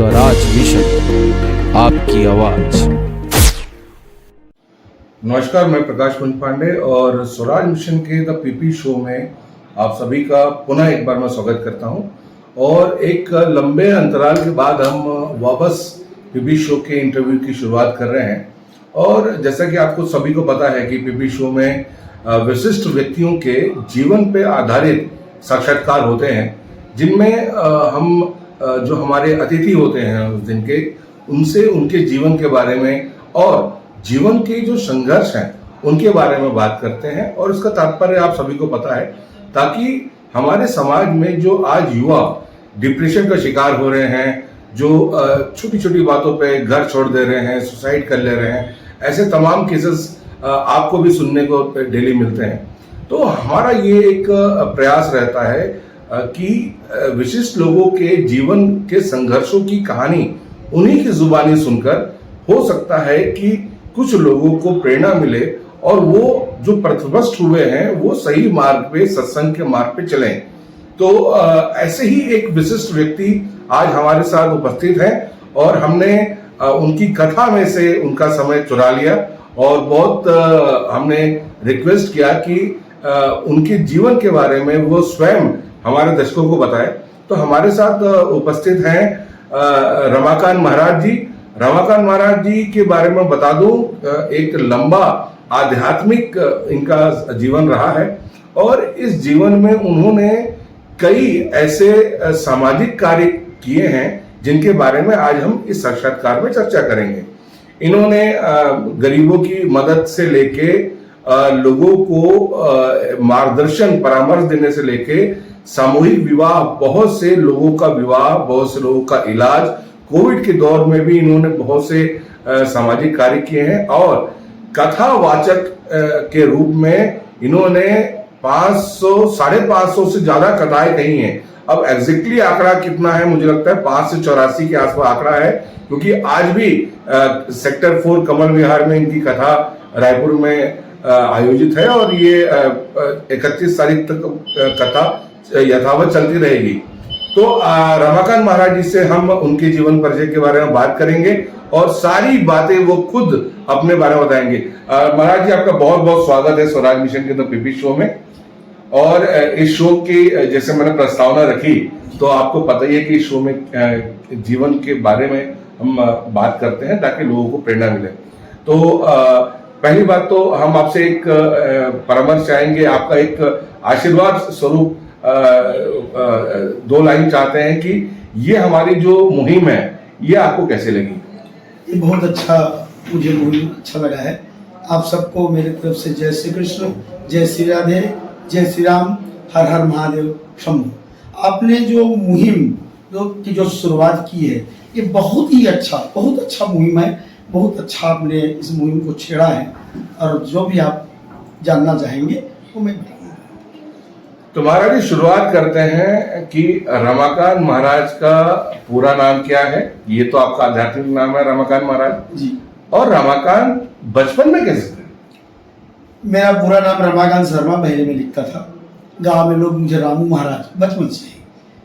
Swaraj mission, आपकी आवाज। नमस्कार, मैं प्रकाश पंत पांडे और स्वराज मिशन के द पीपी शो में आप सभी का पुनः एक बार मैं स्वागत करता हूं। और एक लंबे अंतराल के बाद हम वापस पीपी शो के इंटरव्यू की शुरुआत कर रहे हैं। और जैसा कि आपको सभी को पता है कि पीपी शो में विशिष्ट व्यक्तियों के जीवन पे आधारित साक्षात्कार होते हैं, जिनमें हम जो हमारे अतिथि होते हैं उस दिन के, उनसे उनके जीवन के बारे में और जीवन के जो संघर्ष हैं उनके बारे में बात करते हैं। और इसका तात्पर्य आप सभी को पता है, ताकि हमारे समाज में जो आज युवा डिप्रेशन का शिकार हो रहे हैं, जो छोटी छोटी बातों पे घर छोड़ दे रहे हैं, सुसाइड कर ले रहे हैं, ऐसे तमाम केसेस आपको भी सुनने को डेली मिलते हैं। तो हमारा ये एक प्रयास रहता है कि विशिष्ट लोगों के जीवन के संघर्षों की कहानी उन्हीं की जुबानी सुनकर हो सकता है कि कुछ लोगों को प्रेरणा मिले और वो जो पथभ्रष्ट हुए हैं वो सही मार्ग पे, सत्संग के मार्ग पे चलें। तो ऐसे ही एक विशिष्ट व्यक्ति आज हमारे साथ उपस्थित है और हमने उनकी कथा में से उनका समय चुरा लिया और बहुत हमने रिक्वेस्ट किया कि उनके जीवन के बारे में वो स्वयं हमारे दर्शकों को बताए। तो हमारे साथ उपस्थित हैं रमाकांत महाराज जी। रमाकांत महाराज जी के बारे में बता दूं, एक लंबा आध्यात्मिक इनका जीवन रहा है और इस जीवन में उन्होंने कई ऐसे सामाजिक कार्य किए हैं जिनके बारे में आज हम इस साक्षात्कार में चर्चा करेंगे। इन्होंने गरीबों की मदद से लेके लोगों को मार्गदर्शन, परामर्श देने से लेके सामूहिक विवाह, बहुत से लोगों का विवाह, बहुत से लोगों का इलाज, कोविड के दौर में भी इन्होंने बहुत से सामाजिक कार्य किए हैं। और कथावाचक के रूप में इन्होंने 500-550 से ज्यादा कथाएं कही हैं। अब एग्जैक्टली आंकड़ा कितना है, मुझे लगता है 5 से 84 के आसपास आंकड़ा है, क्योंकि आज भी सेक्टर 4 कमल विहार में इनकी कथा रायपुर में आयोजित है और ये 31 तारीख तक कथा यथावत चलती रहेगी। तो रमाकांत महाराज जी से हम उनके जीवन परिचय के बारे में बात करेंगे और सारी बातें वो खुद अपने बारे में बताएंगे। महाराज जी, आपका बहुत बहुत स्वागत है स्वराज मिशन के द पीपी शो में। और इस शो की जैसे मैंने प्रस्तावना रखी, तो आपको पता ही है कि इस शो में जीवन के बारे में हम बात करते हैं ताकि लोगों को प्रेरणा मिले। तो पहली बात तो हम आपसे एक परामर्श चाहेंगे, आपका एक आशीर्वाद स्वरूप 2 लाइन चाहते हैं कि ये हमारी जो मुहिम है ये आपको कैसे लगी? ये बहुत अच्छा, मुझे मुहिम अच्छा लगा है। आप सबको मेरी तरफ से जय श्री कृष्ण, जय श्री राधे, जय श्री राम, हर हर महादेव शंभु। आपने जो मुहिम की जो शुरुआत की है, ये बहुत अच्छा मुहिम है। बहुत अच्छा आपने इस मुहिम को छेड़ा है और जो भी आप जानना चाहेंगे वो मैं बताऊंगा। तो महाराज जी, शुरुआत करते हैं कि रमाकांत महाराज का पूरा नाम क्या है? ये तो आपका आध्यात्मिक नाम है रमाकांत महाराज जी। और रमाकांत बचपन में कैसे थे? मेरा पूरा नाम रमाकांत शर्मा पहले में लिखता था। गांव में लोग मुझे रामू महाराज, बचपन से ही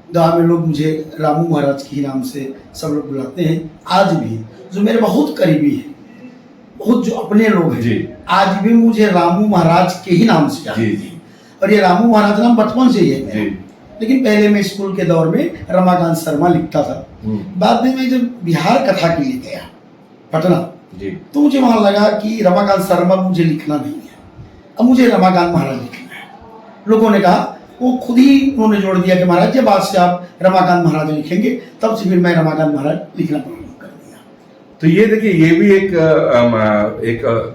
गांव में लोग मुझे रामू महाराज के ही नाम से सब लोग बुलाते हैं। आज भी जो मेरे बहुत करीबी है, बहुत जो अपने लोग हैं, आज भी मुझे रामू महाराज के ही नाम से जानते हैं। और ये रामू महाराज नाम बचपन से ही है। लेकिन पहले मैं स्कूल के दौर में रमाकांत शर्मा लिखता था। बाद में मैं जब बिहार कथा के लिए गया पटना, तो मुझे वहां लगा कि रमाकांत शर्मा मुझे लिखना नहीं है, अब मुझे रमाकांत महाराज लिखना है। लोगों ने कहा, वो खुद ही उन्होंने जोड़ दिया कि महाराज जब आज से आप रमाकांत महाराज लिखेंगे, तब से फिर मैं रमाकांत महाराज लिखना प्रारंभ कर दिया। तो ये देखिए, ये भी एक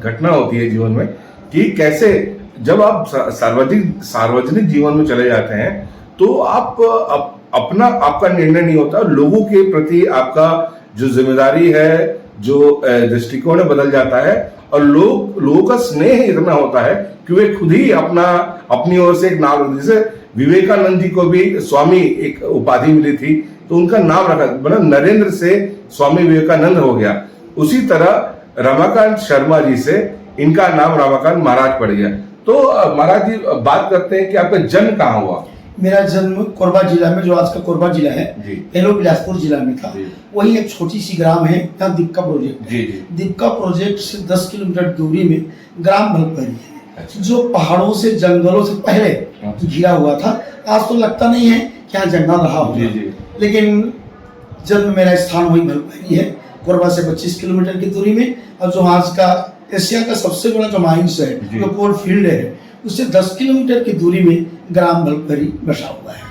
घटना होती है जीवन में कि कैसे जब आप सार्वजनिक जीवन में चले जाते हैं तो आपका निर्णय नहीं होता, लोगों के प्रति आपका जो जिम्मेदारी है, जो दृष्टिकोण है, बदल जाता है। और लोगों का स्नेह इतना होता है कि वे खुद ही अपनी ओर से एक नाम, जैसे विवेकानंद जी को भी स्वामी एक उपाधि मिली थी, तो उनका नाम रखा, मतलब नरेंद्र से स्वामी विवेकानंद हो गया। उसी तरह रमाकांत शर्मा जी से इनका नाम रमाकांत महाराज पड़ गया। तो महाराज जी, बात करते हैं कि आपका जन्म कहाँ हुआ? मेरा जन्म कोरबा जिला में, जो आज का कोरबा जिला है, जी। पहले बिलासपुर जिला में था। जी। वही एक छोटी सी ग्राम है, यहाँ दीपका प्रोजेक्ट जी है। जी। दीपका प्रोजेक्ट से 10 किलोमीटर दूरी में ग्राम भलपरी है, अच्छा। जो पहाड़ों से जंगलों से पहले अच्छा। घिरा हुआ था। आज तो लगता नहीं है कि यहाँ जंगल रहा जी होगा, जी। लेकिन जन्म मेरा स्थान वही भलपरी है, कोरबा से 25 किलोमीटर की दूरी में। और जो आज का एशिया का सबसे बड़ा जो माइंस है, जी। जो कोल फील्ड है, उससे 10 किलोमीटर की दूरी में ग्राम भलपरी बसा हुआ है।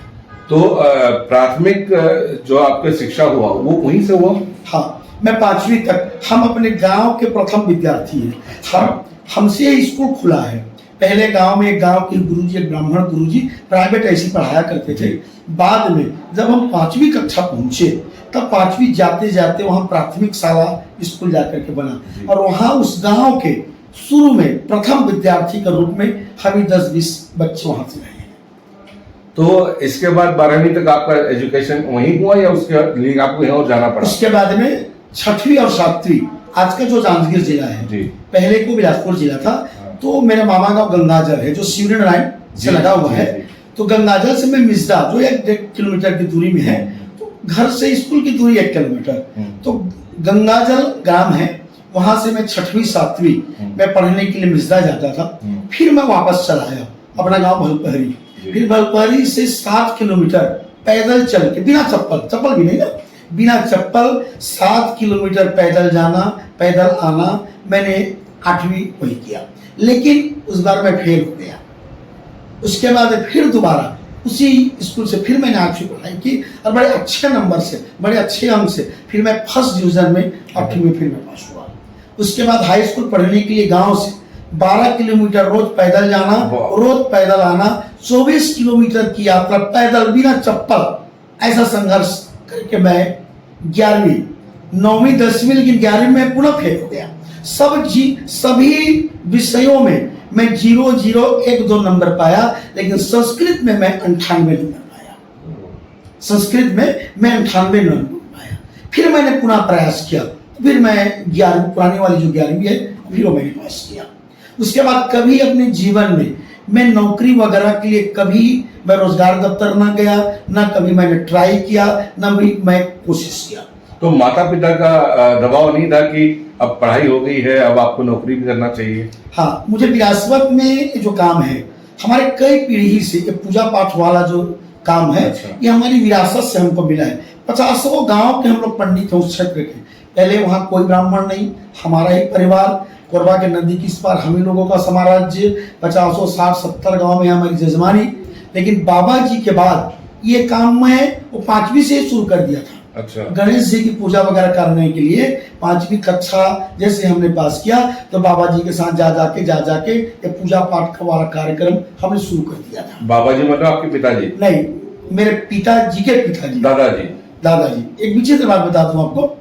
तो प्राथमिक जो आपका शिक्षा हुआ वो वहीं से हुआ? हाँ, मैं 5वीं तक, हम अपने गांव के प्रथम विद्यार्थी हैं। हमसे ये स्कूल खुला है। पहले गांव में एक गांव के गुरुजी, एक ब्राह्मण गुरुजी प्राइवेट ऐसी पढ़ाया करते थे। बाद में जब हम 5वीं कक्षा पहुंचे, तब 5वीं जाते जाते वहाँ प्राथमिक शाला स्कूल जाकर के बना, और वहाँ उस गांव के शुरू में प्रथम विद्यार्थी के रूप में हम 10-20 बच्चे वहाँ से रहे। तो इसके बाद 12वीं तक आपका एजुकेशन वहीं हुआ या उसके लिए आपको यहाँ और जाना पड़ा? उसके बाद में 6वीं और 7वीं, आज का जो जांजगीर जिला है, जी। पहले को बिलासपुर जिला था। तो मेरा मामा गांव गंगाजल है, जो शिवरण लाइन से लगा हुआ है। तो गंगाजल से मैं मिस्दा, जो 1 किलोमीटर की दूरी में है, तो घर से स्कूल की दूरी 1 किलोमीटर। तो गंगाजल ग्राम है, वहां से मैं 6वीं 7वीं मैं पढ़ने के लिए मिस्दा जाता था। फिर मैं वापस चला आया अपना गांव भलपहरी। फिर भलपहरी से 7 किलोमीटर पैदल चल के, बिना चप्पल भी नहीं ना, बिना चप्पल 7 किलोमीटर पैदल जाना, पैदल आना। मैंने 8वीं वही किया, लेकिन उस बार मैं फेल हो गया। उसके बाद फिर दोबारा उसी स्कूल से फिर मैंने 8वीं पढ़ाई की, और बड़े अच्छे नंबर से, बड़े अच्छे अंक से फिर मैं फर्स्ट डिवीजन में 8वीं में फिर मैं पास हुआ। उसके बाद हाई स्कूल पढ़ने के लिए गांव से 12 किलोमीटर रोज पैदल जाना, रोज पैदल आना, 24 किलोमीटर की यात्रा पैदल बिना चप्पल, ऐसा संघर्ष करके मैं 11वीं, 9वीं 10वीं, लेकिन 11वीं में पुनः फेल हो गया। सभी विषयों में मैं 0, 0, 1, 2 नंबर पाया, लेकिन संस्कृत में मैं 98 नंबर पाया। संस्कृत में मैं 98 नंबर पाया। फिर मैंने पुनः प्रयास किया, फिर मैं 11वीं, पुरानी वाली जो 11वीं है, फिर वो मैंने पास किया। उसके बाद कभी अपने जीवन में मैं नौकरी वगैरह के लिए कभी मैं रोजगार दफ्तर ना गया, ना कभी मैंने ट्राई किया, ना भी मैं कोशिश किया। तो माता पिता का दबाव नहीं था कि अब पढ़ाई हो गई है, अब आपको नौकरी भी करना चाहिए? हाँ, मुझे विरासत में जो काम है, हमारे कई पीढ़ी से ये पूजा पाठ वाला जो काम है, अच्छा। ये हमारी विरासत से हमको मिला है। 50 गांव के हम लोग पंडित हैं उस क्षेत्र के। पहले वहाँ कोई ब्राह्मण नहीं, हमारा ही परिवार, कोरबा के नदी की इस पार हम ही लोगों का साम्राज्य, 50, 60, 70 गाँव में हमारी जजमानी। लेकिन बाबा जी के बाद ये काम मैं वो 5वीं से शुरू कर दिया था। अच्छा। गणेश जी की पूजा वगैरह करने के लिए 5वीं कक्षा जैसे हमने पास किया, तो बाबा जी के साथ जा जाके ये पूजा पाठ का वाला कार्यक्रम हमने शुरू कर दिया था। बाबा जी मतलब आपके पिताजी? नहीं, मेरे पिताजी के पिताजी, दादाजी। एक विचित्र बात बता दूं आपको,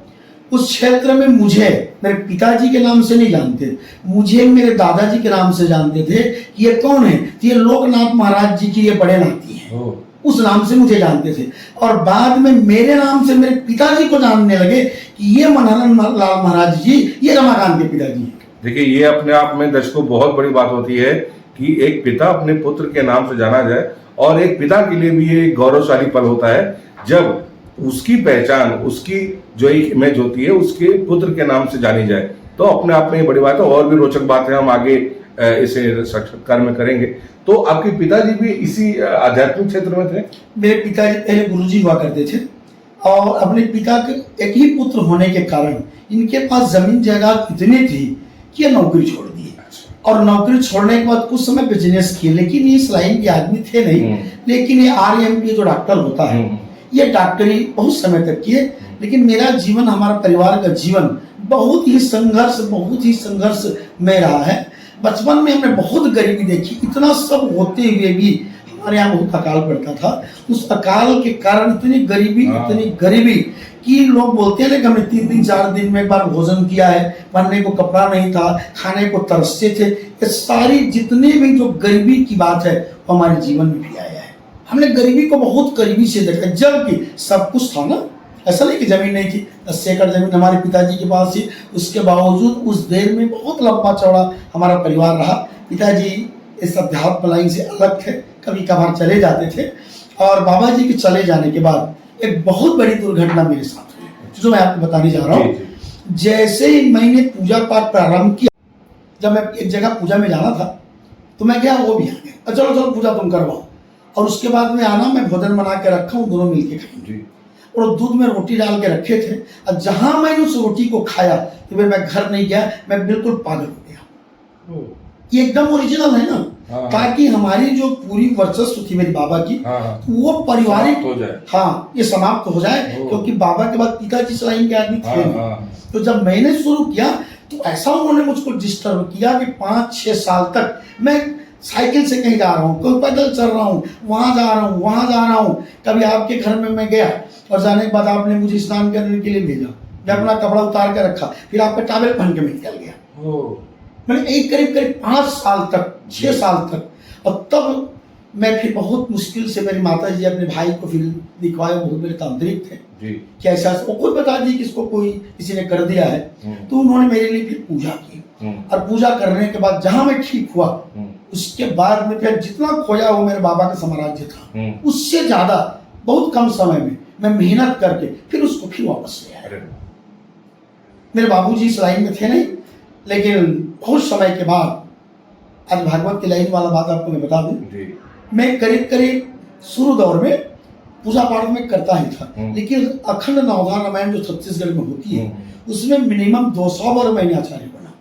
उस क्षेत्र में मुझे मेरे पिताजी के नाम से नहीं जानते, मुझे मेरे दादाजी के नाम से जानते थे कि ये कौन है। ये लोकनाथ महाराज जी की ये बड़े नाती हैं, उस नाम से मुझे जानते थे। और बाद में मेरे नाम से मेरे पिताजी को जानने लगे कि ये मनोहर लाल महाराज जी, ये रमाकांत के पिताजी हैं। देखिए, ये अपने आप में दर्शकों बहुत बड़ी बात होती है कि एक पिता अपने पुत्र के नाम से जाना जाए, और एक पिता के लिए भी ये एक गौरवशाली पल होता है जब उसकी पहचान, उसकी जो एक इमेज होती है, उसके पुत्र के नाम से जानी जाए। तो अपने आप में ये बड़ी बात है। और भी रोचक बातें हम आगे इसे साक्षात्कार में करेंगे। तो आपके पिताजी भी इसी आध्यात्मिक क्षेत्र में थे? मेरे पिताजी पहले गुरुजी हुआ करते थे, और अपने पिता के एक ही पुत्र होने के कारण इनके पास जमीन जायदाद इतनी थी कि ये नौकरी छोड़ दी। और नौकरी छोड़ने के बाद कुछ समय बिजनेस किए, लेकिन ये इस लाइन के आदमी थे नहीं। लेकिन ये RMP जो डॉक्टर होता है, ये डॉक्टरी बहुत समय तक किए। लेकिन मेरा जीवन, हमारा परिवार का जीवन बहुत ही संघर्ष में रहा है। बचपन में हमने बहुत गरीबी देखी, इतना सब होते हुए भी हमारे यहाँ बहुत अकाल पड़ता था। उस अकाल के कारण इतनी गरीबी कि लोग बोलते हैं कि हमने 3 दिन 4 दिन में एक बार भोजन किया है, पहनने को कपड़ा नहीं था, खाने को तरसते थे। ये सारी जितने भी जो गरीबी की बात है वो हमारे जीवन में भी आया है। हमने गरीबी को बहुत करीबी से देखा, जबकि सब कुछ था ना, ऐसा नहीं कि जमीन नहीं थी। 80 एकड़ जमीन हमारे पिताजी के पास थी। उसके बावजूद उस देर में बहुत लंबा चौड़ा हमारा परिवार रहा। पिताजी इस अध्यात्म लाइन से अलग थे, कभी कभार चले जाते थे। और बाबा जी के चले जाने के बाद एक बहुत बड़ी दुर्घटना मेरे साथ हुई, जो मैं आपको बताने जा रहा हूँ। जैसे ही मैंने पूजा पाठ प्रारंभ किया, जब मैं एक जगह पूजा में जाना था तो मैं गया, वो भी आ गया, चलो चलो पूजा तुम करवाओ। और उसके बाद में आना, मैं भोजन बना के रखा हूँ, दोनों मिलके खाएंगे। और दूध में रोटी डाल के रखे थे, और जहां मैंने उस रोटी को खाया तो फिर मैं घर नहीं गया, मैं बिल्कुल पागल हो गया। ये एकदम ओरिजिनल है ना, ताकि हमारी जो पूरी वर्चस्व थी मेरी बाबा की, वो पारिवारिक हो जाए, हाँ, ये समाप्त हो जाए, क्योंकि बाबा के बाद पिताजी इस लाइन के आदमी थे। तो जब मैंने शुरू किया तो ऐसा उन्होंने मुझको डिस्टर्ब किया कि 5-6 साल तक मैं साइकिल से कहीं जा रहा हूँ, कोई पैदल चल रहा हूँ, वहां जा रहा हूँ, वहां जा रहा हूँ। कभी आपके घर में मैं गया और जाने के बाद आपने मुझे स्नान करने के लिए भेजा, मैं अपना कपड़ा उतार कर रखा, फिर आपका टॉवेल पहन के मैं निकल गया। मैंने एक करीब 5 साल तक, 6 साल तक। और तब मैं फिर बहुत मुश्किल से, मेरी माता जी अपने भाई को फिर दिखवाए, बहुत मेरे तांत्रिक थे कि ऐसा, वो खुद बता दी कि इसको कोई किसी ने कर दिया है। तो उन्होंने मेरे लिए फिर पूजा की, और पूजा करने के बाद जहां मैं ठीक हुआ, उसके बाद में फिर जितना खोया वो मेरे बाबा का साम्राज्य था, उससे ज्यादा बहुत कम समय में मैं मेहनत करके फिर उसको फिर वापस ले आया। मेरे बाबूजी इस लाइन में थे नहीं, लेकिन बहुत समय के बाद, आज भागवत की लाइन वाला बात आपको मैं बता दूं, मैं करीब शुरू दौर में पूजा पाठ में करता ही था, लेकिन अखंड नवधार रामायण जो छत्तीसगढ़ में होती है, उसमें मिनिमम 200 बार मैंने आचार्य बना।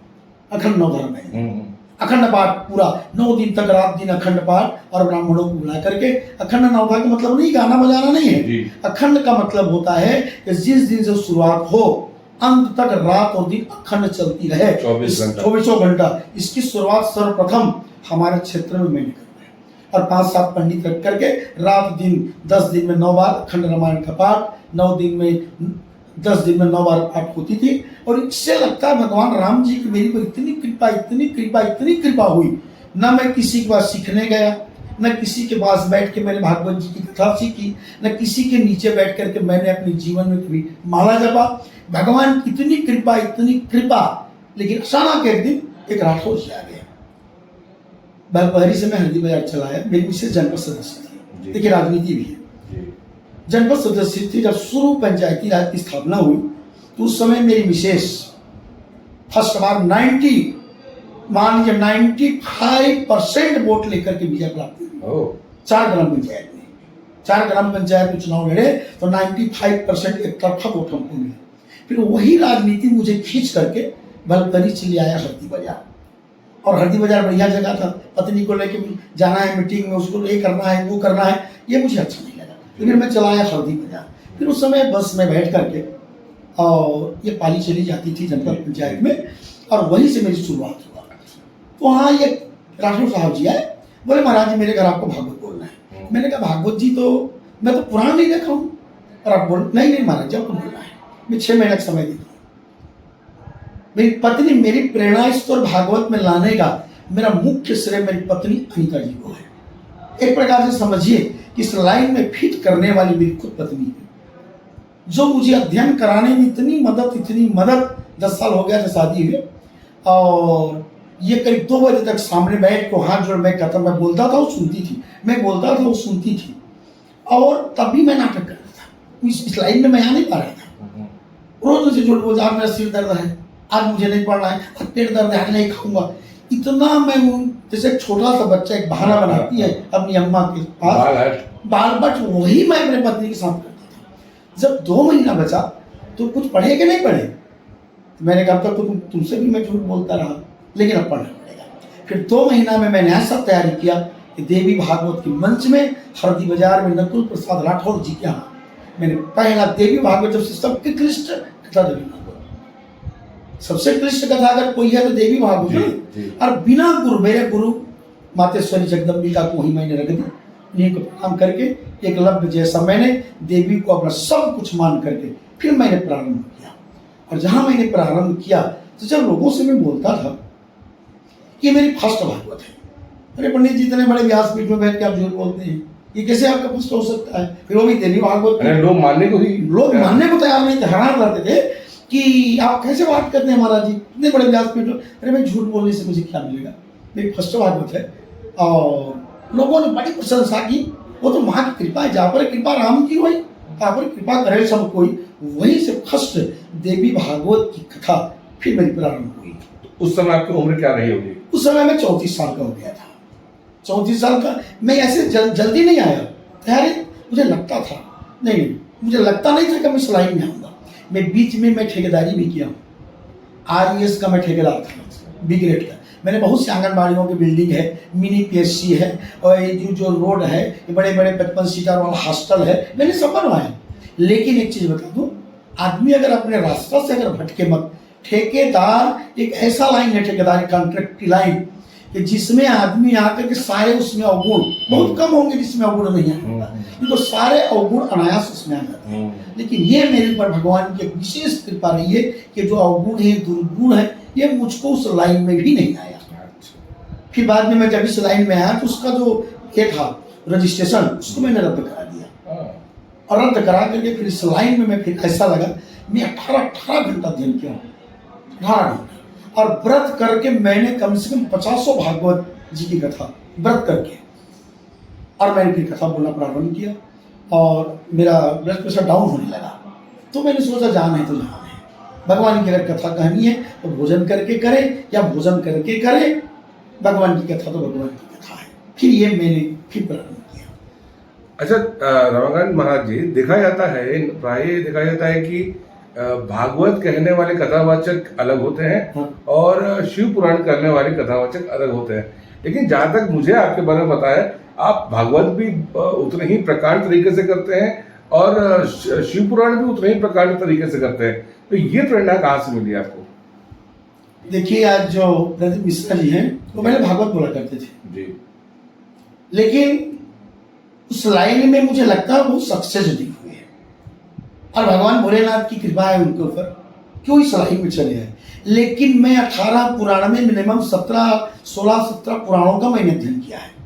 अखंड नवधार रामायण, अखंड पाठ पूरा 9 दिन तक, रात दिन अखंड पाठ, और ब्राह्मणों को बुला करके। अखंड नवधार का मतलब नहीं गाना बजाना नहीं है, अखंड का मतलब होता है कि जिस दिन से शुरुआत हो अंत तक रात और दिन अखंड चलती रहे, 24 घंटा। इसकी शुरुआत सर्वप्रथम हमारे क्षेत्र में मैंने करवाया, और 5-7 पंडित रख करके रात दिन 10 दिन में 9 बार अखंड रामायण का पाठ, 9 दिन में 10 दिन में 9 बार पाठ होती थी। और इससे लगता है भगवान राम जी की मेरी पर इतनी कृपा, इतनी कृपा, इतनी कृपा हुई। न मैं किसी के पास सीखने गया, न किसी के पास बैठ के मैंने भागवत जी की कथा सीखी, न किसी के नीचे बैठ करके मैंने अपने जीवन में कभी माला जपा। भगवान की इतनी कृपा, इतनी कृपा। लेकिन अचानक एक दिन एक राठौर जी आ गया, बलपहरी से मैं हल्दी बाजार चलाया, मेरी मिसेज जनपद सदस्य थी, देखिए राजनीति भी है, जनपद सदस्य थी। जब शुरू पंचायती राज की स्थापना हुई तो उस समय मेरी मिसेज फर्स्ट बार 95% वोट लेकर के विजय प्राप्त हुई। 4 ग्राम पंचायत में, 4 ग्राम पंचायत में चुनाव लड़े तो 95% एक तरफा वोट हमको मिले। फिर वही राजनीति मुझे खींच करके बलपहरी चले आया हल्दी बाजार। और हल्दी बाजार बढ़िया जगह था, पत्नी को लेके जाना है मीटिंग में, उसको ये करना है, वो करना है, ये मुझे अच्छा नहीं लगा। तो फिर मैं चलाया हल्दी बाजार। फिर उस समय बस में बैठ करके, और ये पाली चली जाती थी जनपद पंचायत में, और वहीं से मेरी शुरुआत हुआ। तो वहाँ ये राठौर साहब जी आए, बोले महाराज जी मेरे घर आपको भागवत बोलना है। मैंने कहा भागवत जी तो मैं तो पुराण नहीं देखा हूँ। और आप बोल, नहीं महाराज जी आपको बोलना है, मैं 6 महीने का समय देता हूँ। मेरी पत्नी, मेरी प्रेरणा स्तर भागवत में लाने का मेरा मुख्य श्रेय मेरी पत्नी अनीता जी को है। एक प्रकार से समझिए कि इस लाइन में फिट करने वाली मेरी खुद पत्नी है, जो मुझे अध्ययन कराने में इतनी मदद 10 साल हो गया था शादी हुए, और ये करीब 2 बजे तक सामने बैठ को हाथ जोड़ मैं कहता, मैं बोलता था वो सुनती थी, मैं बोलता था वो सुनती थी। और तब भी मैं नाटक करता था, इस लाइन में मैं आ नहीं पा रहा था। रोज मुझे जोड़ बोलता, आज मेरा सिर दर्द है, आज मुझे नहीं पढ़ना है, आज पेट दर्द है, आज नहीं खाऊंगा। इतना मैं जैसे एक छोटा सा बच्चा एक बहाना बनाती है अपनी अम्मा के पास, बाल बट वही मैं अपने पत्नी के साथ करता था। जब 2 महीना बचा तो कुछ पढ़े कि नहीं पढ़े, मैंने कहा तब तो तुमसे भी मैं झूठ बोलता रहा, लेकिन अब पढ़ना पड़ेगा। फिर 2 महीना में मैंने ऐसा तैयारी किया कि देवी भागवत के मंच में हल्दी बाजार में नकुल प्रसाद राठौर जी के यहाँ मैंने पहला देवी भागवत, जब सबके कृष्ण कथा देवी भागवत, सबसे कृष्ण कथा अगर कोई है तो देवी भागवत। और बिना गुरु, मेरे गुरु मातेश्वरी जगदम्बिका को ही मैंने रख दी, उन्हीं को प्रणाम करके एकलव्य जैसा मैंने देवी को अपना सब कुछ मान करके फिर मैंने प्रारंभ किया। और जहां मैंने प्रारंभ किया तो जब लोगों से मैं बोलता था कि मेरी फर्स्ट भागवत है, अरे पंडित जी इतने बड़े व्यासपीठ में बैठ के आप झूठ बोलते हैं, ये कैसे आपका फर्स्ट हो सकता है? फिर वो भी देवी भागवत, लोग मानने को तैयार नहीं थे, हैरान रहते थे कि आप कैसे बात करते हैं महाराज जी, इतने बड़े व्यासपीठ में। अरे मैं झूठ बोलने से मुझे क्या मिलेगा, मेरी फर्स्ट भागवत है। और लोगों ने बड़ी प्रशंसा की। वो तो माँ की कृपा है, जहाँ पर कृपा राम की हुई तहाँ पर कृपा करे सब कोई। वहीं से फर्स्ट देवी भागवत की कथा फिर मेरी प्रारंभ हुई। उस समय आपकी उम्र क्या रही होगी? उस समय मैं 34 साल का हो गया था। 34 साल का मैं ऐसे जल्दी नहीं आया। अरे मुझे लगता था नहीं, मुझे लगता नहीं था कि मैं इस लाइन में आऊँगा। मैं बीच में मैं ठेकेदारी भी किया हूँ। RES का मैं ठेकेदार था, बी ग्रेड का। मैंने बहुत सी आंगनबाड़ियों की बिल्डिंग है, मिनी PSC है, और ये जो रोड है, ये बड़े बड़े 55 सीटर वाला हॉस्टल है, मैंने सब बनवाया। लेकिन एक चीज़ बता दूँ, आदमी अगर अपने रास्ता से अगर भटके मत। ठेकेदार एक ऐसा लाइन है, ठेकेदारी कॉन्ट्रैक्ट की लाइन, कि जिसमें आदमी आकर के सारे उसमें अवगुण बहुत कम होंगे जिसमें अवगुण नहीं आएगा, तो सारे अवगुण अनायास उसमें आ जाते हैं। लेकिन ये मेरे पर भगवान की विशेष कृपा रही है कि जो अवगुण है, दुर्गुण है, ये मुझको उस लाइन में भी नहीं आया। फिर बाद में मैं जब इस लाइन में आया तो उसका जो ये था रजिस्ट्रेशन, उसको मैंने रद्द करा दिया। और रद्द करा करके फिर इस लाइन में मैं फिर ऐसा लगा, मैं 18 घंटा अध्ययन किया, 18 घंटा, और व्रत करके मैंने कम से कम 50 भागवत जी की कथा व्रत करके, और मैंने फिर कथा बोलना प्रारंभ किया। और मेरा ब्लड प्रेशर डाउन होने लगा, तो मैंने सोचा जान है तो जान है, भगवान की अगर कथा कहनी है तो भोजन करके करें या भोजन करके करें, भगवान की कथा तो भगवान की कथा है। फिर ये मैंने फिर प्रारंभ किया। अच्छा रमाकांत महाराज जी, देखा जाता है, प्राय देखा जाता है कि भागवत कहने वाले कथावाचक अलग होते हैं, हाँ। और शिव पुराण करने वाले कथावाचक अलग होते हैं। लेकिन जहाँ तक मुझे आपके बारे में पता है, आप भागवत भी उतने ही प्रकांड तरीके से करते हैं और शिव पुराण भी उतने ही प्रकांड तरीके से करते हैं। तो ये प्रेरणा कहाँ से मिली आपको? देखिए, आज जो प्रदीप मिश्रा जी हैं वो पहले भागवत बोला करते थे जी, लेकिन उस लाइन में मुझे लगता है बहुत सक्सेस दी हुई है, और भगवान भोलेनाथ की कृपा है उनके ऊपर, क्यों इस लाइन में चले हैं। लेकिन मैं 18 पुराण में मिनिमम 16-17 पुराणों का मैंने अध्ययन किया है।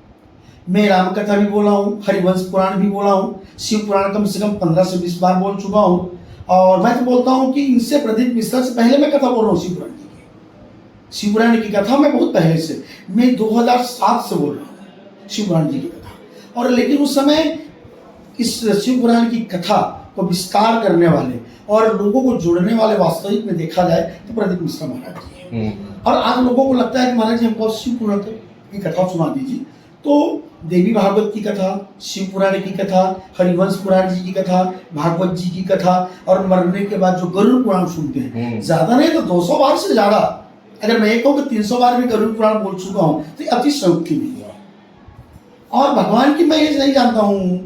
मैं राम कथा भी बोला हूँ, हरिवंश पुराण भी बोला हूँ, शिव पुराण कम से कम 15 से 20 बार बोल चुका हूँ। और मैं तो बोलता हूँ कि इनसे प्रदीप मिश्रा से पहले मैं कथा बोल रहा हूँ शिव पुराण की। शिव पुराण की कथा मैं बहुत पहले से, मैं 2007 से बोल रहा हूँ शिव पुराण जी की कथा। और लेकिन उस समय इस शिव पुराण की कथा को विस्तार करने वाले और लोगों को जोड़ने वाले वास्तविक में देखा जाए तो प्रदीप मिश्रा महाराज जी हैं। और आज लोगों को लगता है कि महाराज जी हमको शिव पुराण की कथा सुना दीजिए, तो देवी भागवत की कथा, शिव पुराण की कथा, हरिवंश पुराण जी की कथा, भागवत जी की कथा, और मरने के बाद जो गरुड़ पुराण सुनते हैं, ज्यादा नहीं तो 200 बार से ज्यादा, अगर मैं कहूँ कि 300 बार भी गरुड़ पुराण बोल चुका हूँ, तो अति संयुक्ति नहीं है। और भगवान की मैं ये नहीं जानता हूँ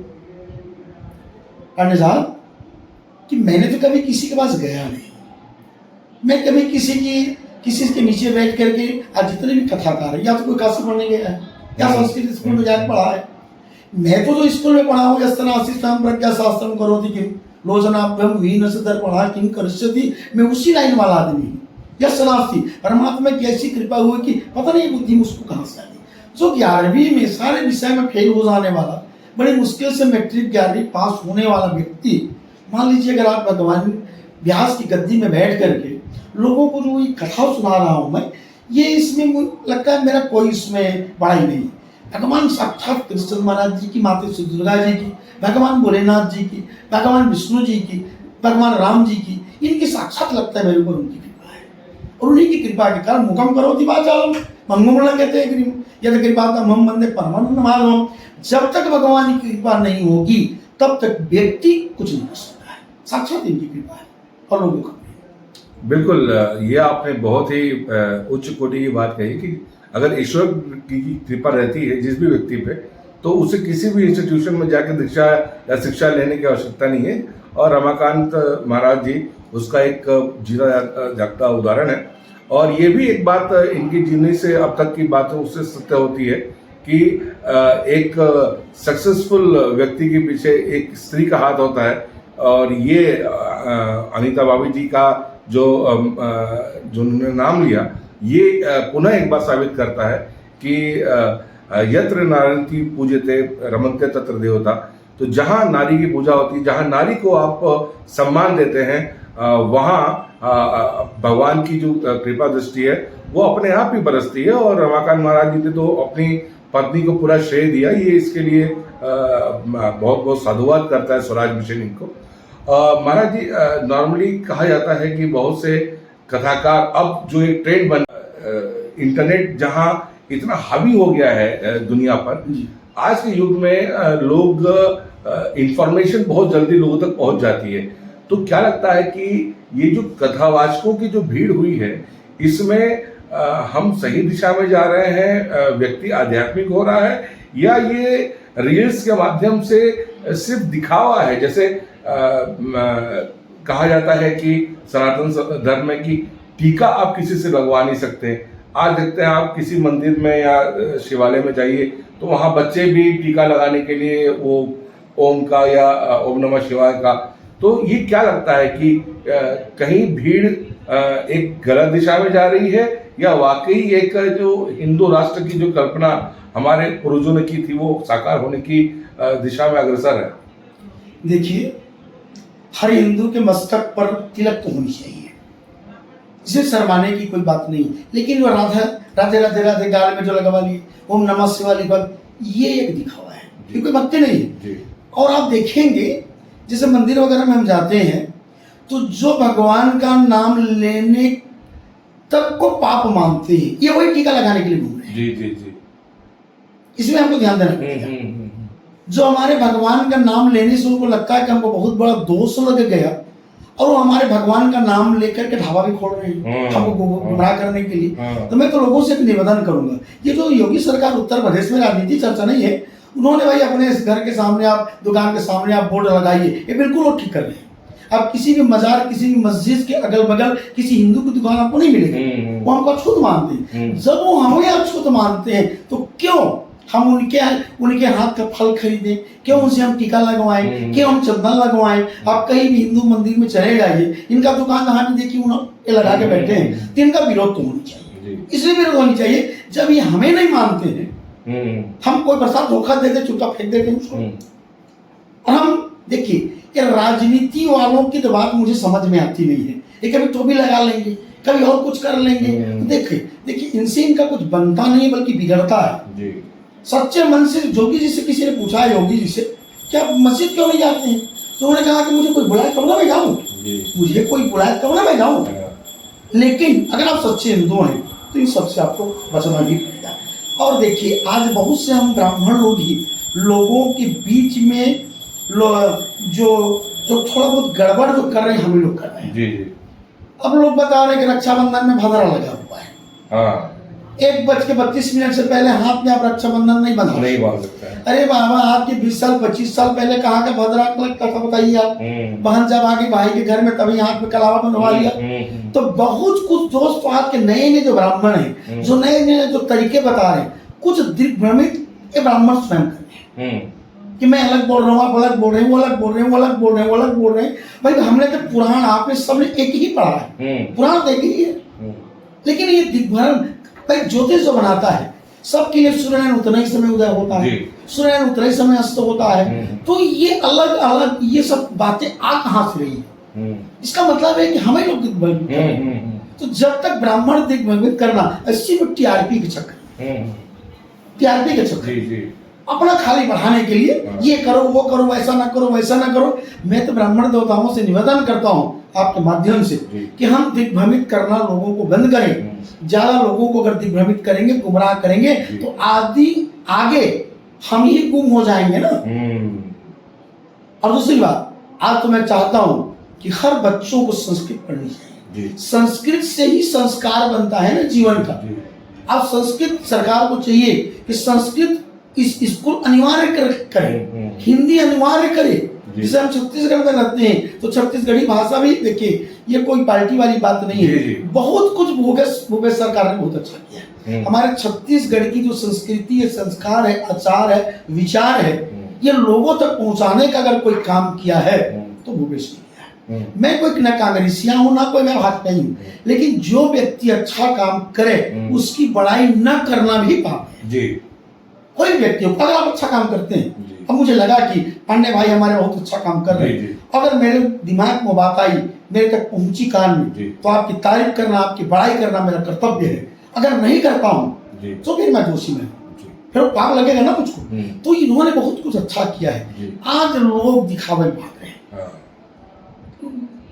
पांडे साहब कि मैंने तो कभी किसी के पास गया नहीं। मैं कभी किसी के नीचे बैठ करके, आज जितने भी कथाकार है, या तो कोई काशी पढ़ने गया है या संस्कृत स्कूल में जाकर पढ़ा है। मैं तो जो स्कूल में पढ़ा हूँ, यस्तनासिष्टं प्रज्ञा शास्त्रम करोति किम लोचनाभ्यम हीनस्य दर्पणा किम करिष्यति, मैं उसी लाइन वाला आदमी हूँ। यस्तनास्ति, परमात्मा की ऐसी कृपा हुई कि पता नहीं बुद्धि मुझको कहाँ से आ गई। जो 11वीं में सारे विषय में फेल हो जाने वाला, बड़ी मुश्किल से मैट्रिक 11वीं पास होने वाला व्यक्ति, मान लीजिए अगर आप भगवान व्यास की गद्दी में बैठ करके लोगों को जो ये कथा सुना रहा हूँ मैं, ये इसमें मुझे लगता है मेरा कोई इसमें बड़ाई नहीं। भगवान साक्षात कृष्ण महाराज जी की, माता श्री दुर्गा जी की, भगवान भोलेनाथ जी की, भगवान विष्णु जी की, भगवान राम जी की, इनकी साक्षात लगता है मेरे ऊपर उनकी कृपा है। और उन्हीं की कृपा के कारण मुखम करोति वाचालम मंगुमणं कहते हैं यदि कृपा हम वंदे परमानंद माधवम। जब तक भगवान की कृपा नहीं होगी तब तक व्यक्ति कुछ नहीं कर सकता है। साक्षात इनकी कृपा है और लोगों का। बिल्कुल, ये आपने बहुत ही उच्च कोटि की बात कही कि अगर ईश्वर की कृपा रहती है जिस भी व्यक्ति पे, तो उसे किसी भी इंस्टीट्यूशन में जाकर दीक्षा या शिक्षा लेने की आवश्यकता नहीं है। और रमाकांत महाराज जी उसका एक जीता जागता उदाहरण है। और ये भी एक बात इनकी जीवनी से अब तक की बातों उससे सत्य होती है कि एक सक्सेसफुल व्यक्ति के पीछे एक स्त्री का हाथ होता है। और ये अनीता भाभी जी का जो उन्होंने नाम लिया, ये पुनः एक बार साबित करता है कि यत्र नारी पूज्यते रमन्ते तत्र देवता। तो जहाँ नारी की पूजा होती है, जहाँ नारी को आप सम्मान देते हैं, वहाँ भगवान की जो कृपा दृष्टि है वो अपने आप ही बरसती है। और रमाकांत महाराज जी ने तो अपनी पत्नी को पूरा श्रेय दिया, ये इसके लिए बहुत बहुत साधुवाद करता है स्वराज मिशन इनको। महाराज जी, नॉर्मली कहा जाता है कि बहुत से कथाकार, अब जो एक ट्रेंड बन इंटरनेट जहां इतना हावी हो गया है दुनिया पर, आज के युग में लोग इंफॉर्मेशन बहुत जल्दी लोगों तक पहुंच जाती है। तो क्या लगता है कि ये जो कथावाचकों की जो भीड़ हुई है, इसमें हम सही दिशा में जा रहे हैं, व्यक्ति आध्यात्मिक हो रहा है, या ये रील्स के माध्यम से सिर्फ दिखावा है? जैसे कहा जाता है कि सनातन धर्म में कि टीका आप किसी से लगवा नहीं सकते। आज देखते हैं आप किसी मंदिर में या शिवालय में जाइए तो वहाँ बच्चे भी टीका लगाने के लिए वो ओम का या ओम नमः शिवाय का। तो ये क्या लगता है कि कहीं भीड़ एक गलत दिशा में जा रही है, या वाकई एक जो हिंदू राष्ट्र की जो कल्पना हमारे पूर्वजों ने की थी वो साकार होने की दिशा में अग्रसर है? देखिए, हर हिंदू के मस्तक पर तिलक तो होनी चाहिए, इसे शर्माने की कोई बात नहीं। लेकिन वो राधे राधे राधे राधे गाल में जो लगवा ली, ओम नमः शिवाय लिखा, ये एक दिखावा है, ये कोई भक्ति नहीं है। और आप देखेंगे जैसे मंदिर वगैरह में हम जाते हैं तो जो भगवान का नाम लेने तक को पाप मानते हैं, ये वही टीका लगाने के लिए घूम रहे हैं। जी जी जी, इसमें हमको ध्यान देना पड़ेगा। जो हमारे भगवान का नाम लेने से उनको लगता है कि हमको बहुत बड़ा दोष लग गया, और वो हमारे भगवान का नाम लेकर के ढाबा भी खोल रहे हैं हमको गुमराह करने के लिए। तो मैं तो लोगों से एक निवेदन करूंगा, ये जो योगी सरकार उत्तर प्रदेश में राजनीति चर्चा नहीं है, उन्होंने भाई अपने घर के सामने आप दुकान के सामने आप बोर्ड लगाइए, ये बिल्कुल वो ठीक कर रहे हैं। अब किसी भी मजार, किसी भी मस्जिद के अगल बगल किसी हिंदू की दुकान आपको नहीं मिलेगी, वो हमको अछूत मानते हैं। जब वो हमें अछूत मानते हैं तो क्यों हम उनके हाथ का फल खरीदें, क्यों उनसे हम टीका लगवाएं, क्यों हम चंदन लगवाएं? आप कहीं भी हिंदू मंदिर में चले जाइए, इनका दुकान जहाँ भी देखिए उन्होंने लगा के बैठे हैं, तो इनका विरोध तो होना चाहिए। इसलिए विरोध होनी चाहिए जब ये हमें नहीं मानते हैं, हम कोई प्रसाद धोखा देते चुपचाप फेंक देते हैं उसको। और हम देखिए, ये राजनीति वालों की तो बात मुझे समझ में आती नहीं है। ये कभी टोपी लगा लेंगे, कभी और कुछ कर लेंगे। तो देखिए इनसे इनका कुछ बनता नहीं है बल्कि बिगड़ता है। सच्चे मन से जोगी जी से किसी ने पूछा, योगी जी से, क्या आप मस्जिद क्यों नहीं जाते हैं? तो उन्होंने कहा कि मुझे कोई बुलाए कब ना मैं जाऊँ, मुझे कोई बुलाए कब ना मैं जाऊँ। लेकिन अगर आप सच्चे हिंदू हैं तो इन सबसे आपको बचना भी पड़ेगा। और देखिए, आज बहुत से हम ब्राह्मण लोग ही लोगों के बीच में जो थोड़ा बहुत गड़बड़ जो कर रहे हैं, हम लोग कर रहे हैं। जी जी। अब लोग बता रहे हैं कि रक्षाबंधन में भद्रा लगा हुआ है। हाँ। 1:32 से पहले हाथ में आप रक्षाबंधन नहीं बांध सकते हैं। अरे बाबा, आपके 20 साल 25 साल पहले कहाँ का भद्रा लगता था बताइए आप? बहन जब आगे भाई के घर में तभी हाथ में कलावा बनवा लिया। तो बहुत कुछ दोस्त आज के नए नए जो ब्राह्मण हैं, जो नए नए जो तरीके बता रहे हैं, कुछ दिग्भ्रमित ये ब्राह्मण स्वयं कर रहे हैं कि मैं अलग बोल रहा हूँ, आप अलग बोल रहे हैं, वो अलग बोल रहे हैं, वो अलग बोल रहे हैं, वो अलग बोल रहे हैं। भाई हमने तो पुराण, आपने सबने एक ही पढ़ा है, पुराण तो एक ही है। लेकिन ये दिग्भ्रम, भाई ज्योतिष जो बनाता है सबके लिए सूर्यनारायण उतना ही समय उदय होता है, सूर्यनारायण उतना ही समय अस्त होता है। तो ये अलग अलग ये सब बातें आ कहाँ से रही है? इसका मतलब है कि हमें लोग दिग्भ्रमित। तो जब तक ब्राह्मण दिग्भ्रमित करना, ऐसी में टीआरपी के चक्कर, टीआरपी के चक्कर अपना खाली बढ़ाने के लिए ये करो वो करो, वैसा ना करो वैसा ना करो। मैं तो ब्राह्मण देवताओं से निवेदन करता हूँ आपके माध्यम से कि हम दिग्भ्रमित करना लोगों को बंद करें। ज्यादा लोगों को अगर दिग्भ्रमित करेंगे, गुमराह करेंगे, तो आगे हम ही गुम हो जाएंगे ना। और दूसरी बात, आज तो मैं चाहता हूँ कि हर बच्चों को संस्कृत पढ़नी चाहिए। संस्कृत से ही संस्कार बनता है ना जीवन का। अब संस्कृत सरकार को चाहिए कि संस्कृत इस स्कूल अनिवार्य करे, हिंदी अनिवार्य करे। जैसे हम छत्तीसगढ़ में रहते हैं तो छत्तीसगढ़ी भाषा भी देखिए, ये कोई पार्टी वाली बात नहीं है। बहुत कुछ भूपेश सरकार ने बहुत अच्छा किया। हमारे छत्तीसगढ़ की जो संस्कृति है, संस्कार है, आचार है, विचार है, ये लोगों तक पहुंचाने का अगर कोई काम किया है तो भूपेश ने किया है। मैं कोई ना कांग्रेसिया हूँ ना कोई मैं भाजपा हूँ, लेकिन जो व्यक्ति अच्छा काम करे उसकी बड़ाई न करना भी पाप है। कोई व्यक्ति हो, अगर आप अच्छा काम करते हैं, अब मुझे लगा कि पांडे भाई हमारे बहुत अच्छा काम कर रहे हैं, अगर मेरे दिमाग में बात आई, मेरे तक पहुंची कान में, तो आपकी तारीफ करना, आपकी बड़ाई करना मेरा कर्तव्य है। अगर नहीं करता हूं तो फिर मैं दोषी में हूं। फिर वो पाप लगेगा ना मुझको। हम्म। तो इन्होंने बहुत कुछ अच्छा किया है। जी। आज लोग दिखावे में भाग रहे हैं। हाँ।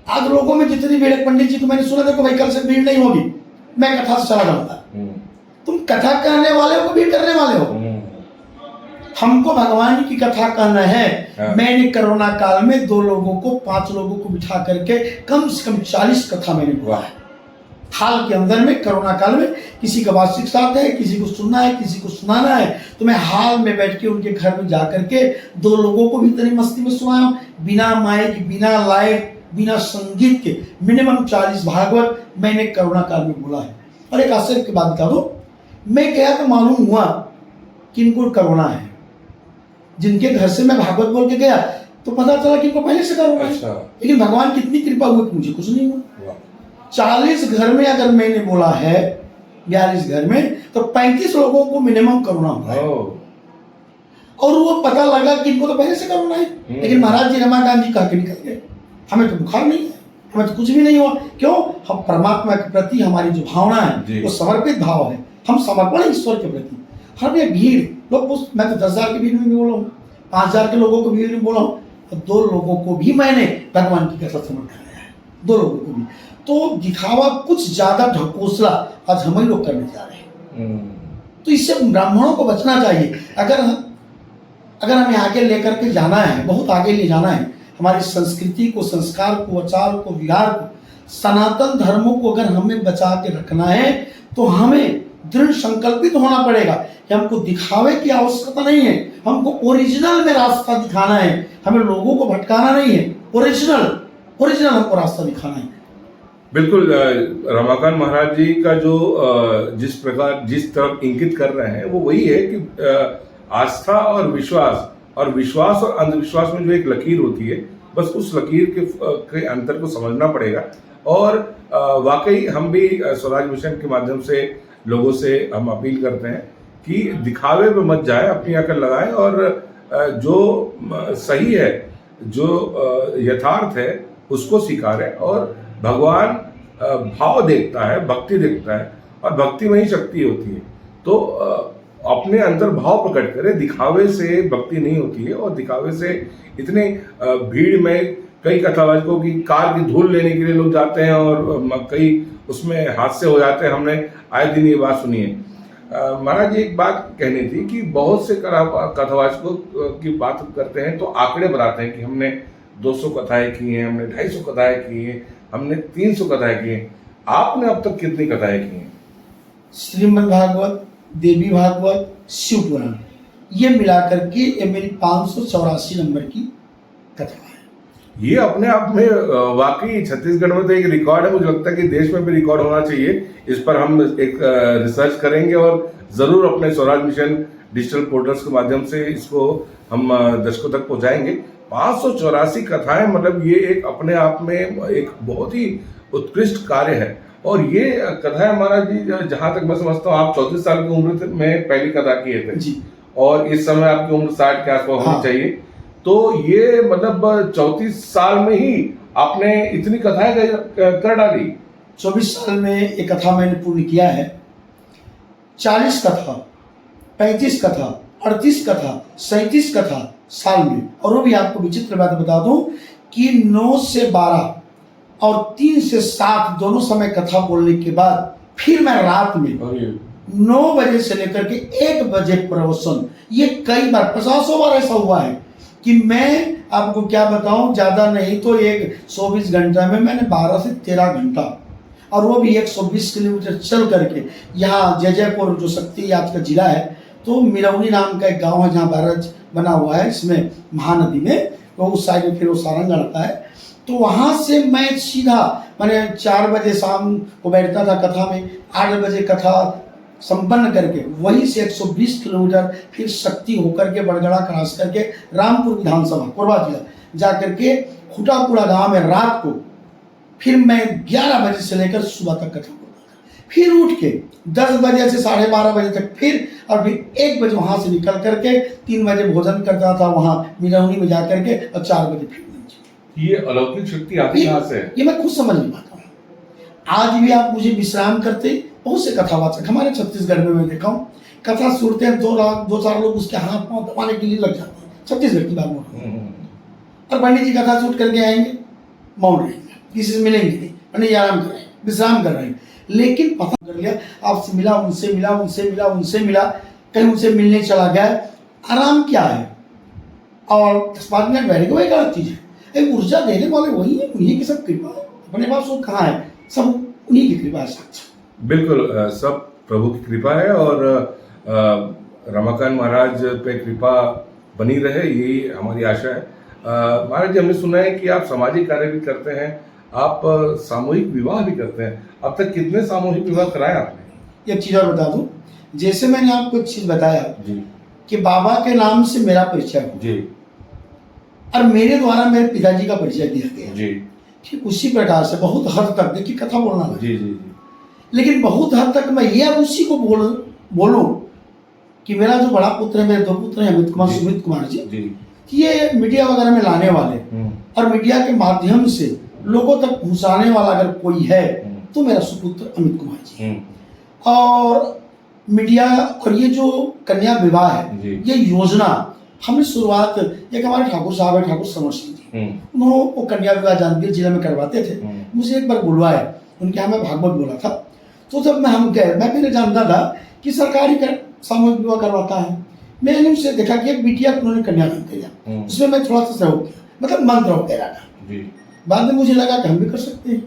आज लोगों में जितनी भीड़ है, पंडित जी को मैंने सुना, देखो भाई कल से भीड़ नहीं होगी, मैं कथा से चला जाऊंगा। तुम कथा कहने वाले हो, भीड़ करने वाले हो। हमको भगवान की कथा कहना है। हाँ। मैंने कोरोना काल में 2 लोगों को 5 लोगों को बिठा करके कम से कम 40 कथा मैंने बोला है। हाल के अंदर में कोरोना काल में किसी का वार्षिक श्राद्ध है, किसी को सुनना है, किसी को सुनाना है, तो मैं हाल में बैठ के उनके घर में जा करके 2 लोगों को भी इतनी मस्ती में सुनाया, बिना माइक, बिना लाइट, बिना संगीत के मिनिमम 40 भागवत मैंने कोरोना काल में बोला है। और एक आश्चर्य की बात बता दो, मैं गया तो मालूम हुआ कि इनको कोरोना है। जिनके घर से मैं भागवत बोल के गया तो पता चला कि इनको पहले से कोरोना है। अच्छा। लेकिन भगवान की इतनी कृपा हुई कि मुझे कुछ नहीं हुआ। 40 घर में अगर मैंने बोला है, 42 घर में, तो 35 लोगों को मिनिमम कोरोना हुआ है। और वो पता लगा कि इनको तो पहले से कोरोना है। लेकिन महाराज जी रमाकांत जी कह के निकल गए, हमें तो बुखार नहीं है, हमें तो कुछ भी नहीं हुआ। क्यों? हम परमात्मा के प्रति हमारी जो भावना है वो समर्पित भाव है, हम समर्पण है ईश्वर के प्रति। हर ये भीड़ लोग, मैं तो 10,000 की भीड़ में भी बोला हूँ, 5,000 के लोगों को भीड़ में बोला हूँ, और 2 लोगों को भी मैंने भगवान की कथा समर्पण कराया है, 2 लोगों को भी। तो दिखावा कुछ ज्यादा ढकोसला आज हम ही लोग करने जा रहे हैं। तो इससे ब्राह्मणों को बचना चाहिए। अगर हमें आगे लेकर के जाना है, बहुत आगे ले जाना है, हमारी संस्कृति को, संस्कार को, आचार को, विहार को, सनातन धर्मों को अगर हमें बचा के रखना है, तो हमें दृढ़ संकल्पित होना पड़ेगा कि हमको दिखावे की आवश्यकता नहीं है, हमको ओरिजिनल में रास्ता दिखाना है, हमें लोगों को भटकाना नहीं है, ओरिजिनल हमको रास्ता दिखाना है। बिल्कुल। रमाकांत महाराज जी का जो जिस तरफ इंगित कर रहे हैं वो वही है कि आस्था और विश्वास और अंधविश्वास में जो एक लकीर होती है, बस उस लकीर के अंतर को समझना पड़ेगा। और वाकई हम भी स्वराज मिशन के माध्यम से लोगों से हम अपील करते हैं कि दिखावे पे मत जाए, अपनी अकल लगाएं और जो सही है, जो यथार्थ है उसको स्वीकारें। और भगवान भाव देखता है, भक्ति देखता है, और भक्ति में ही शक्ति होती है। तो अपने अंदर भाव प्रकट करें, दिखावे से भक्ति नहीं होती है। और दिखावे से इतने भीड़ में कई कथावाचकों की कार की धूल लेने के लिए लोग जाते हैं और कई उसमें हादसे हो जाते हैं। हमने आए दिन ये बात सुनी है। महाराज जी, एक बात कहनी थी कि बहुत से कथावाचकों की बात करते हैं तो आंकड़े बताते हैं कि हमने 200 कथाएं की हैं, हमने 250 कथाएं की हैं, हमने 300 कथाएं की हैं। आपने अब तक कितनी कथाएं की हैं? श्रीमद् भागवत, देवी भागवत, शिव पुराण, ये मिलाकर के ये मेरी 584 नंबर की कथा है। ये अपने आप में वाकई छत्तीसगढ़ में तो एक रिकॉर्ड है। मुझे लगता है कि देश में भी रिकॉर्ड होना चाहिए। इस पर हम एक रिसर्च करेंगे और जरूर अपने स्वराज मिशन डिजिटल पोर्टल्स के माध्यम से इसको हम दर्शकों तक पहुंचाएंगे। 584 कथाएं, मतलब ये एक अपने आप में एक बहुत ही उत्कृष्ट कार्य है। और ये कथाएं महाराज जी, जहां तक मैं समझता हूँ, आप 34 साल की उम्र में पहली कथा किए थे जी, और इस समय आपकी उम्र 60 के आसपास होनी चाहिए। तो ये मतलब 34 साल में ही आपने इतनी कथाएं कर डाली। 24 साल में एक कथा मैंने पूर्ण किया है। 40 कथा, 35 कथा, 38 कथा, 37 कथा साल में। और वो भी आपको विचित्र बात बता दूं कि 9 से 12 और 3 से 7 दोनों समय कथा बोलने के बाद फिर मैं रात में 9 बजे से लेकर के 1 बजे प्रवचन, ये कई बार 50 बार ऐसा हुआ है कि मैं आपको क्या बताऊं, ज्यादा नहीं तो एक 24 घंटा में मैंने 12 से 13 घंटा, और वो भी 120 किलोमीटर चल करके यहाँ जयपुर जो शक्ति आज का जिला है, तो मिरौनी नाम का एक गांव है जहाँ बैराज बना हुआ है, इसमें महानदी में, तो उस साइड में फिर वो सारंगढ़ आता है। तो वहां से मैं सीधा मैंने 4 बजे शाम को बैठता था कथा में, 8 बजे कथा संपन्न करके वहीं से 120 किलोमीटर फिर शक्ति होकर के बड़गड़ा क्रॉस करके रामपुर विधानसभा कोरबा जिला जा करके खुटापुरा गांव में रात को फिर मैं 11 बजे से लेकर सुबह तक कथा बोलता था। फिर उठ के 10 बजे से 12:30 बजे तक फिर, और फिर 1 बजे वहां से निकल करके 3 बजे भोजन करता था वहां मिरौनी में जा करके, और 4 बजे फिर। ये अलौकिक शक्ति आती कहां से? ये मैं खुद समझ नहीं पाता हूँ। आज भी आप मुझे विश्राम करते बहुत से कथावाचक हमारे छत्तीसगढ़ में मैं देखा हूँ कथा सुनते हैं, दो चार लोग उसके हाथ पांव दबाने के लिए लग जाते हैं। छत्तीसगढ़ की बात बोल रहा हूँ। और पंडित जी कथा शूट करके आएंगे, मौन रहेंगे, किसी से मिलेंगे नहीं, पंडित जी आराम कर रहे हैं, विश्राम कर रहे हैं। लेकिन पता कर लिया, आपसे मिला, उनसे मिला, उनसे मिला, उनसे मिला, कहीं उनसे मिलने चला गया, आराम क्या है? और 10-5 मिनट बैठे, वही गलत चीज़ है। एक ऊर्जा देने वाले वही है, उन्हीं की सब कृपा है। अपने पास वो कहाँ है? सब उन्हीं की कृपा है साक्षात। बिल्कुल, सब प्रभु की कृपा है और रमाकांत महाराज पे कृपा बनी रहे, यही हमारी आशा है। महाराज जी, हमने सुना है कि आप सामाजिक कार्य भी करते हैं, आप सामूहिक विवाह भी करते हैं। अब तक कितने सामूहिक विवाह कराए आपने? एक चीज़ और बता दूं, जैसे मैंने आपको एक चीज़ बताया जी कि बाबा के नाम से मेरा परिचय हुआ जी और मेरे द्वारा मेरे पिताजी का परिचय दिया गया जी ठीक उसी प्रकार से बहुत हद तक, देखिए कथा बोलना लगा, जी जी लेकिन बहुत हद तक मैं ये अब उसी को बोलूं कि मेरा जो बड़ा पुत्र है, मेरे 2 पुत्र हैं, अमित कुमार, सुमित कुमार जी, जी ये मीडिया वगैरह में लाने वाले और मीडिया के माध्यम से लोगों तक पहुंचाने वाला अगर कोई है तो मेरा सुपुत्र अमित कुमार जी। और मीडिया और ये जो कन्या विवाह है, ये योजना हमने शुरुआत, एक हमारे ठाकुर साहब है, ठाकुर समर सिंह जी, उन्होंने वो कन्या विवाह जांजगीर जिले में करवाते थे। मुझे एक बार बुलवाए, उनके यहाँ मैं भागवत बोला था, तो जब हम गए, मैं पहले जानता था कि सरकारी सामूहिक विवाह करवाता है। मैंने उसे देखा कि एक बिटिया उन्होंने कन्यादान किया, उसमें मैं थोड़ा सा सहयोग किया, मतलब मंत्र वगैरह का। बाद में मुझे लगा कि हम भी कर सकते हैं,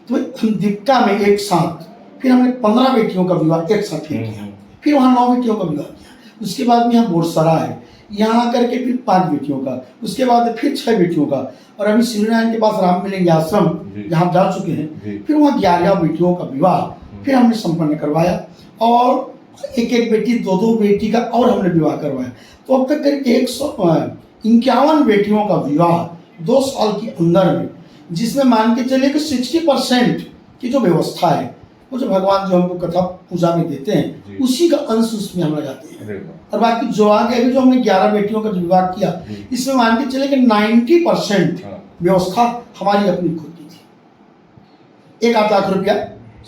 तो हम दीपिका में एक साथ, फिर हमने 15 बेटियों का विवाह एक साथ किया, फिर वहाँ 9 बेटियों का विवाह किया। उसके बाद में यहाँ बोरसरा है, यहाँ करके फिर 5 बेटियों का, उसके बाद फिर 6 बेटियों का, और अभी श्रीनारायण के पास राम मिलेंगे आश्रम जहाँ जा चुके हैं, फिर वहाँ 11 बेटियों का विवाह फिर हमने संपन्न करवाया, और एक बेटी 2 बेटी का और हमने विवाह करवाया। तो अब तक करीब 151 बेटियों का विवाह 2 साल के अंदर में, जिसमें मान के चलिए कि 60% की जो व्यवस्था है, वो जो भगवान जो हमको कथा पूजा में देते हैं, उसी का अंश उसमें हम लगाते हैं। और बाकी जो आगे अभी जो हमने 11 बेटियों का विवाह किया, इसमें मान के चले कि 90% व्यवस्था हमारी अपनी खुद की थी। 1 लाख रुपया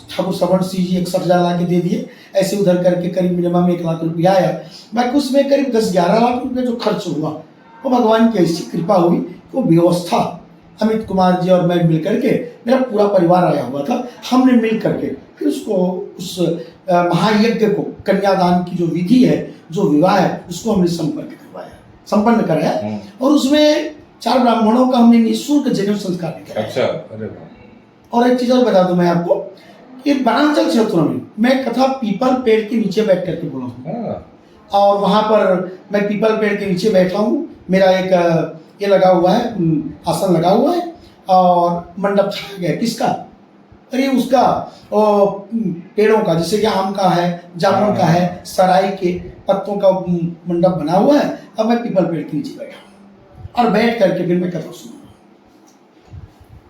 ठाकुर सवर्ण सिंह जी 61,000 ला के दे दिए, ऐसे उधर करके करीब मिनिमम 1 लाख रुपया आया। बाकी उसमें करीब 10-11 लाख रुपये जो खर्च हुआ, वो भगवान की ऐसी कृपा हुई कि वो व्यवस्था अमित कुमार जी और मैं मिल करके, मेरा पूरा परिवार आया हुआ था, हमने मिल करके फिर उसको, उस महायज्ञ को, कन्यादान की जो विधि है, जो विवाह है, उसको हमने संपन्न कराया। और उसमें 4 ब्राह्मणों का हमने निःशुल्क जनेऊ संस्कार भी कराया। अच्छा, अरे वाह। और एक चीज और बता दूं मैं आपको कि वनांचल क्षेत्रों में मैं कथा पीपल पेड़ के नीचे बैठ करके बोला हूँ, और वहां पर मैं पीपल पेड़ के नीचे बैठा हूँ, मेरा एक ये लगा हुआ है, आसन लगा हुआ है, और मंडप छाया गया। किसका? अरे उसका, पेड़ों का, जैसे कि आम का है, जामुन का है, सराय के पत्तों का मंडप बना हुआ है। अब मैं पीपल पेड़ के नीचे बैठा हूँ और बैठ करके फिर मैं कथा सुना।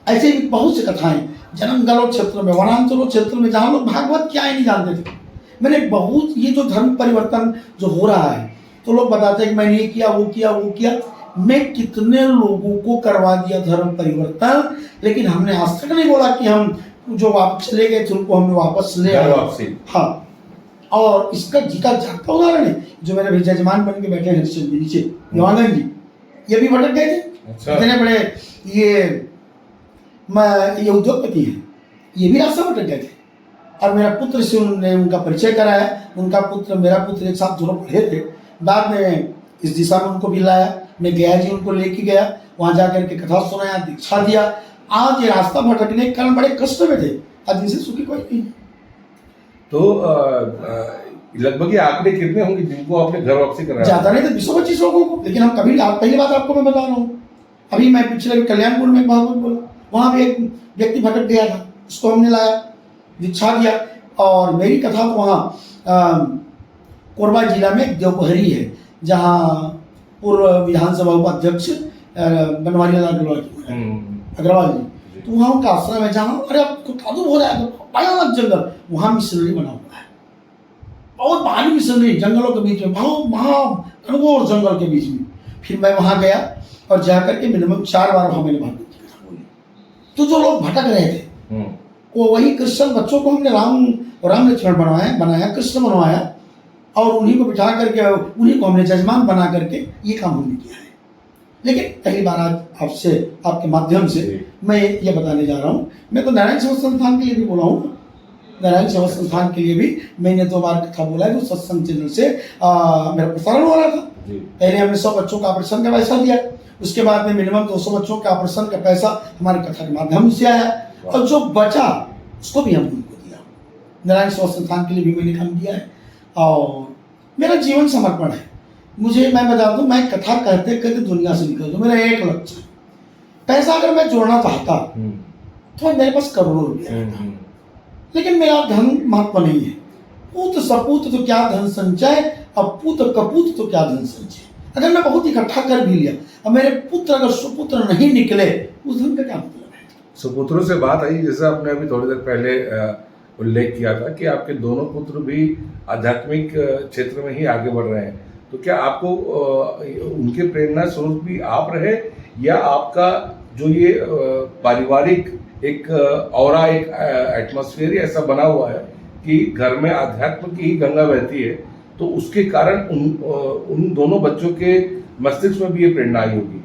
ऐसे भी बहुत सी कथाएं जंगलों क्षेत्र में, वनांचलों क्षेत्र में, जहाँ लोग भागवत क्या ही नहीं जानते थे। मैंने बहुत, ये जो धर्म परिवर्तन जो हो रहा है, तो लोग बताते हैं कि मैंने ये किया, वो किया, वो किया। मैं कितने लोगों को करवा दिया धर्म परिवर्तन, लेकिन हमने आज तक नहीं बोला कि हम जो वापस चले गए थे उनको हमने वापस ले आए। हाँ, और इसका जीता जागता उदाहरण है जो मेरे भी जजमान बन के बैठे हरिश्चंद्र जी नीचे, देवानंद जी, ये भी भटक गए थे। इतने बड़े ये उद्योगपति हैं, ये भी रास्ता भटक गए थे। और मेरा पुत्र से उन्होंने उनका परिचय कराया। उनका पुत्र, मेरा पुत्र एक साथ दोनों पढ़े थे। बाद में इस दिशा में उनको भी लाया, मैं गया जी, उनको लेके गया, वहाँ जाकर के कथा सुनाया, दीक्षा दिया। आज ये रास्ता भटकने के कारण बड़े कष्ट में थे, आज इनसे सुखी कोई नहीं। तो लगभग ये आंकड़े कितने होंगे जिनको आपने घर वापसी कराया? ज्यादा नहीं तो 20-25 लोगों को, लेकिन हम कभी, पहली बात आपको मैं बता रहा हूँ, अभी मैं पिछले कल्याणपुर में भागवत बोला, वहाँ भी एक व्यक्ति भटक गया था, उसको हमने लाया, दीक्षा दिया। और मेरी कथा तो वहाँ कोरबा जिला में देवपहरी है, जहाँ पूर्व विधानसभा उपाध्यक्ष बनवारी लाल अग्रवाल जी, तो वहाँ उनका आश्रम है, जहाँ अरे आपको ताजुब हो रहा है, भयानक जंगल, वहाँ मिशनरी बना हुआ है, बहुत भारी मिशनरी, जंगलों के बीच में, घनघोर जंगल के बीच में। फिर मैं वहाँ गया और जाकर के मिनिमम 4 बार वहाँ मैंने भागवत की कथा बोली। तो जो लोग भटक रहे थे, वो वही कृष्ण बच्चों को हमने राम लक्ष्मण बनाया, कृष्ण बनवाया, और उन्हीं को बिठा करके उन्हीं को हमने जजमान बना करके ये काम हमने किया है। लेकिन पहली बार आज आपसे आपके माध्यम से मैं ये बताने जा रहा हूँ, मैं तो नारायण सेवा संस्थान के लिए भी बोला हूँ, नारायण सेवा संस्थान के लिए भी मैंने 2 बार कथा बोला है, जो सत्संग चैनल से मेरा प्रसारण हो रहा था। पहले हमने 100 बच्चों का ऑपरेशन का पैसा दिया, उसके बाद में मिनिमम 200 बच्चों का ऑपरेशन का पैसा हमारी कथा के माध्यम से आया, और जो बचा उसको भी हमने उनको दिया। नारायण सेवा संस्थान के लिए भी मैंने काम दिया है, और मेरा जीवन समर्पण है। मुझे मैं बता दूं, मैं कथा कहते कहते दुनिया से निकल दूं, मेरा एक लक्ष्य है। पैसा अगर मैं जोड़ना चाहता तो मेरे पास करोड़ों रुपया था, लेकिन मेरा धन महत्व नहीं है। पूत सपूत तो क्या धन संचय, अब पूत कपूत तो क्या धन संचय। अगर मैं बहुत इकट्ठा कर भी लिया, अब मेरे पुत्र अगर सुपुत्र नहीं निकले, उस धन का क्या मतलब है। सुपुत्रों से बात आई, जैसे आपने अभी थोड़ी देर पहले उल्लेख किया था कि आपके दोनों पुत्र भी आध्यात्मिक क्षेत्र में ही आगे बढ़ रहे हैं, तो क्या आपको उनके प्रेरणा स्रोत भी आप रहे, या आपका जो ये पारिवारिक एक औरा, एक एटमॉस्फेयर ऐसा बना हुआ है कि घर में अध्यात्म की ही गंगा बहती है, तो उसके कारण उन दोनों बच्चों के मस्तिष्क में भी ये प्रेरणा आई होगी?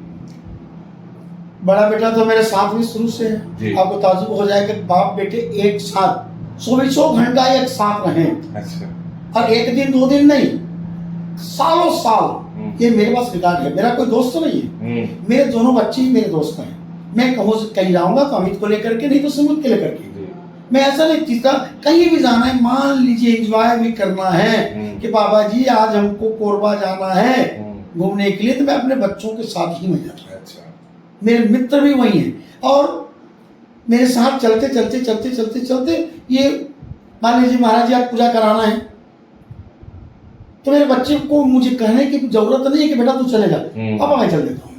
बड़ा बेटा तो मेरे साथ में शुरू से है, आपको ताजुब हो जाएगा, बाप बेटे एक साथ 24 घंटा एक साथ रहे। अच्छा। और एक दिन 2 दिन नहीं, सालों साल ये मेरे पास रिकॉर्ड है। मेरा कोई दोस्त नहीं है, मेरे दोनों बच्चे ही मेरे दोस्त हैं। मैं कहूँ कहीं जाऊंगा तो अमित को लेकर के, नहीं तो सुमित के लेकर के। मैं ऐसा नहीं चीज़ कहीं भी जाना है, मान लीजिए एंजॉय भी करना है कि बाबा जी आज हमको कोरबा जाना है घूमने के लिए, तो मैं अपने बच्चों के साथ ही में जाता हूँ। मेरे मित्र भी वही हैं, और मेरे साथ चलते चलते चलते चलते चलते ये मान लीजिए महाराज जी आज पूजा कराना है, तो मेरे बच्चे को मुझे कहने की जरूरत नहीं है कि बेटा तू चलेगा, पापा मैं चल देता हूँ।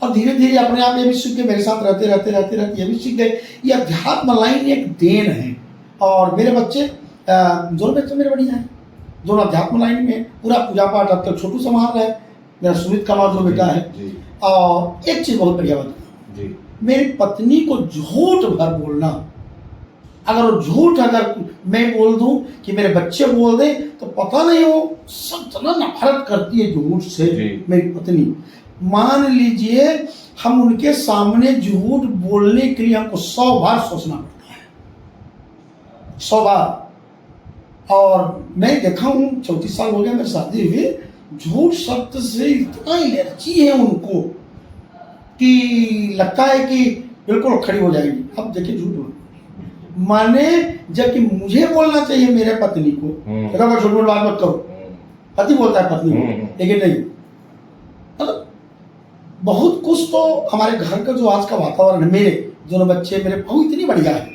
और धीरे धीरे अपने आप ये भी सीख के मेरे साथ रहते रहते रहते रहते ये भी सीख गए। ये अध्यात्म लाइन एक देन है, और मेरे बच्चे दोनों बच्चे मेरे बढ़िया हैं, दोनों अध्यात्म लाइन में पूरा पूजा पाठ अब तक छोटू संभाल रहा है, मेरा सुमित कमाल जो बेटा है। और एक चीज़ बहुत बढ़िया बात, मेरी पत्नी को झूठ भर बोलना, अगर वो झूठ अगर मैं बोल दूं कि मेरे बच्चे बोल दें, तो पता नहीं वो सब जना नफरत करती है झूठ से मेरी पत्नी। मान लीजिए हम उनके सामने झूठ बोलने के लिए हमको 100 बार सोचना पड़ता है, 100 बार। और मैं देखा हूँ 34 साल हो गया मेरी शादी हुई, झूठ शब्द से इतना एलर्जी है उनको कि लगता है कि बिल्कुल खड़ी हो जाएगी। अब देखिए झूठ बोल माने, जबकि मुझे बोलना चाहिए मेरे पत्नी को, झूठ बोल बात मत करो, पति बोलता है पत्नी को, लेकिन नहीं। मतलब बहुत कुछ तो हमारे घर का जो आज का वातावरण है, मेरे दोनों बच्चे, मेरे बहू इतनी बढ़िया है,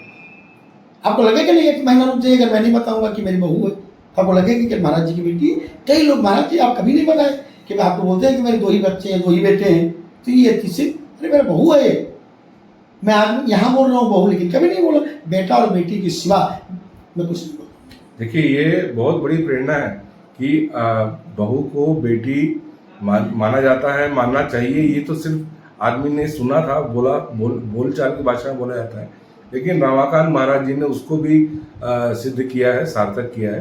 आपको लगेगा नहीं एक महीना रुक जाइए, अगर मैं नहीं बताऊंगा कि मेरी बहू है, आपको लगेगा कि महाराज जी की बेटी। कई लोग महाराज जी आप कभी नहीं बताए कि आपको बोलते हैं कि मेरे 2 ही बच्चे हैं, 2 ही बेटे हैं, तो ये तीसरी अरे मेरा बहू है। मैं आज यहाँ बोल रहा हूँ बहू, लेकिन कभी नहीं बोला बेटा और बेटी के सिवा मैं कुछ नहीं बोलता। देखिए ये बहुत बड़ी प्रेरणा है कि बहू को बेटी माना जाता है, मानना चाहिए। ये तो सिर्फ आदमी ने सुना था, बोलचाल की भाषा में बोला जाता है, लेकिन रमाकांत महाराज जी ने उसको भी सिद्ध किया है, सार्थक किया है।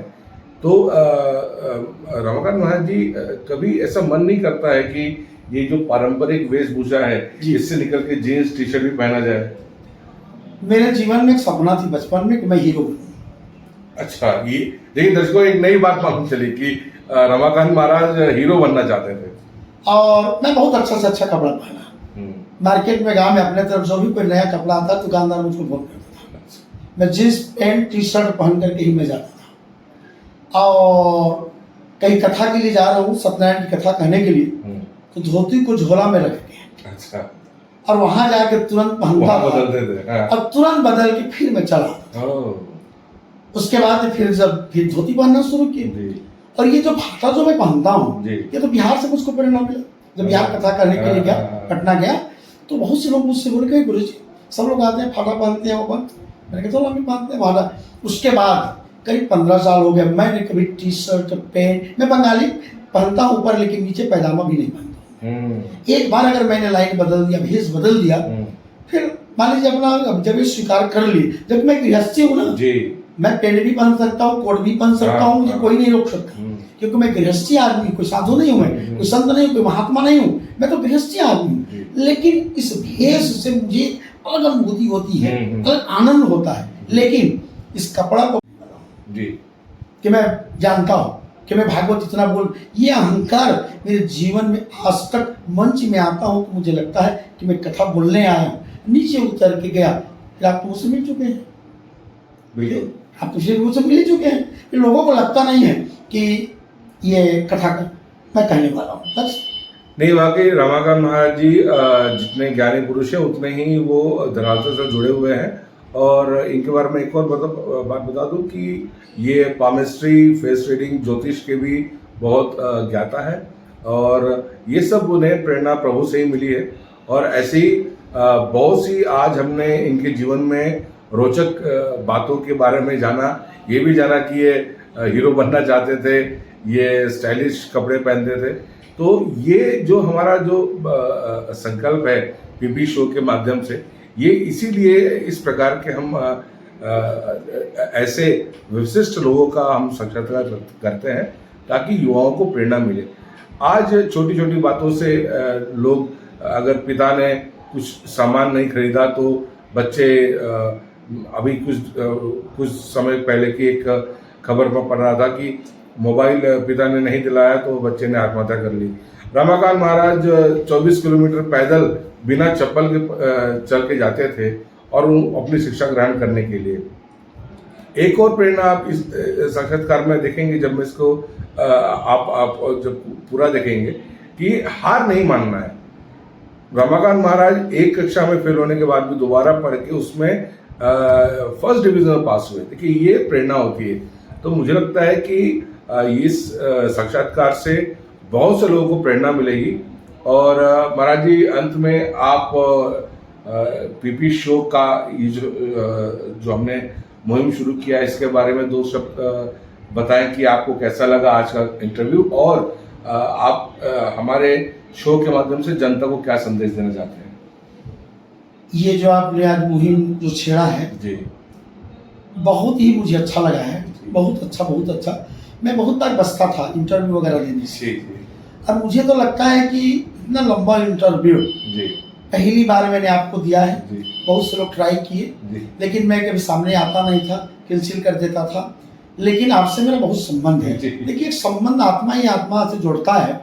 तो रमाकांत महाराज जी कभी ऐसा मन नहीं करता है कि ये जो पारंपरिक वेशभूषा है इससे निकल के जीन्स टी शर्ट भी पहना जाए? मेरे जीवन में एक सपना थी बचपन में कि मैं हीरो बनूं। अच्छा, ये देखिए दर्शकों एक नई बात मालूम चली कि रमाकांत महाराज हीरो बनना चाहते थे, और मैं बहुत अच्छा से अच्छा कपड़ा पहना। मार्केट में गाँव में अपने तरफ जो भी कोई नया कपड़ा आता दुकानदार मुझको फोन करता था, मैं जींस पैंट टी शर्ट पहन करके ही मैं जाता था। और कहीं कथा के लिए जा रहा हूँ, सत्यनारायण की कथा कहने के लिए, तो धोती को झोला में रख के, अच्छा, और वहां जाके तुरंत पहनता था और तुरंत बदल के फिर मैं चला। उसके बाद फिर धोती पहनना शुरू किए। और ये जो भाषा जो मैं पहनता हूँ ये तो बिहार से मुझको प्रेरणा मिला। जब बिहार कथा करने के लिए गया, पटना गया, तो बहुत से लोग मुझसे बोले गुरु जी सब लोग आते हैं फाटा पहनते हैं, वो मैंने कहा चलो हम भी पहनते हैं फाटा। उसके बाद करीब 15 साल हो गया मैंने कभी टी शर्ट पैंट, मैं बंगाली पहनता हूँ ऊपर, लेकिन नीचे पैजामा भी नहीं पहनता। एक बार अगर मैंने लाइन बदल दिया, भेष बदल दिया, फिर मान लीजिए अपना जब ये स्वीकार कर ली, जब मैं गृहस्थी हूँ ना, मैं पेड़ भी पहन सकता हूँ, कोट भी पहन सकता हूँ, मुझे कोई नहीं रोक सकता, क्योंकि मैं गृहस्थी आदमी हूँ, कोई साधु नहीं हूँ, मैं कोई संत नहीं हूँ, कोई महात्मा नहीं हूँ, मैं तो गृहस्थी आदमी हूँ। लेकिन इस भेष से मुझे अलग अनुभूति होती है, अलग आनंद होता है। लेकिन इस कपड़ा को जी कि मैं जानता हूँ कि मैं भागवत इतना बोल, ये अहंकार मेरे जीवन में आज तक मंच में आता हूँ तो मुझे लगता है कि मैं कथा बोलने आया हूँ, नीचे उतर के गया, फिर आप तो मुझसे मिल चुके हैं, बिल्कुल आप तो मुझसे मिल चुके हैं, फिर लोगों को लगता नहीं है कि ये कथा का मैं कहने वाला हूँ। बस नहीं, वाकई रमाकांत महाराज जी जितने ज्ञानी पुरुष हैं उतने ही वो धरातल से जुड़े हुए हैं। और इनके बारे में एक और बात बता दूं कि ये पामिस्ट्री, फेस रीडिंग, ज्योतिष के भी बहुत ज्ञाता है और ये सब उन्हें प्रेरणा प्रभु से ही मिली है। और ऐसी बहुत सी आज हमने इनके जीवन में रोचक बातों के बारे में जाना। ये भी जाना कि ये हीरो बनना चाहते थे, ये स्टाइलिश कपड़े पहनते थे। तो ये जो हमारा जो संकल्प है पीपी शो के माध्यम से, ये इसीलिए इस प्रकार के हम ऐसे विशिष्ट लोगों का हम साक्षात्कार करते हैं ताकि युवाओं को प्रेरणा मिले। आज छोटी छोटी बातों से लोग, अगर पिता ने कुछ सामान नहीं खरीदा तो बच्चे, अभी कुछ समय पहले की एक खबर में पढ़ रहा था कि मोबाइल पिता ने नहीं दिलाया तो बच्चे ने आत्महत्या कर ली। रमाकांत महाराज 24 किलोमीटर पैदल बिना चप्पल के चल के जाते थे और अपनी शिक्षा ग्रहण करने के लिए। एक और प्रेरणा आप इस साक्षात्कार में देखेंगे जब मैं इसको आप जब पूरा देखेंगे कि हार नहीं मानना है। रमाकांत महाराज एक कक्षा में फेल होने के बाद भी दोबारा पढ़ के उसमें फर्स्ट डिवीजन में पास हुए। देखिए, ये प्रेरणा होती है। तो मुझे लगता है कि इस साक्षात्कार से बहुत से लोगों को प्रेरणा मिलेगी। और महाराज जी, अंत में आप पीपी शो का ये जो हमने मुहिम शुरू किया, इसके बारे में दो शब्द बताएं कि आपको कैसा लगा आज का इंटरव्यू, और आप हमारे शो के माध्यम से जनता को क्या संदेश देना चाहते हैं। ये जो आपने आज मुहिम जो छेड़ा है जी, बहुत ही मुझे अच्छा लगा है, बहुत अच्छा, बहुत अच्छा। मैं बहुत बार बसता था इंटरव्यू वगैरह देने से, और मुझे तो लगता है कि इतना लंबा इंटरव्यू पहली बार मैंने आपको दिया है। बहुत से लोग ट्राई किए, लेकिन मैं कभी सामने आता नहीं था, कैंसिल कर देता था। लेकिन आपसे मेरा बहुत संबंध है। देखिए, एक संबंध आत्मा ही आत्मा से जोड़ता है,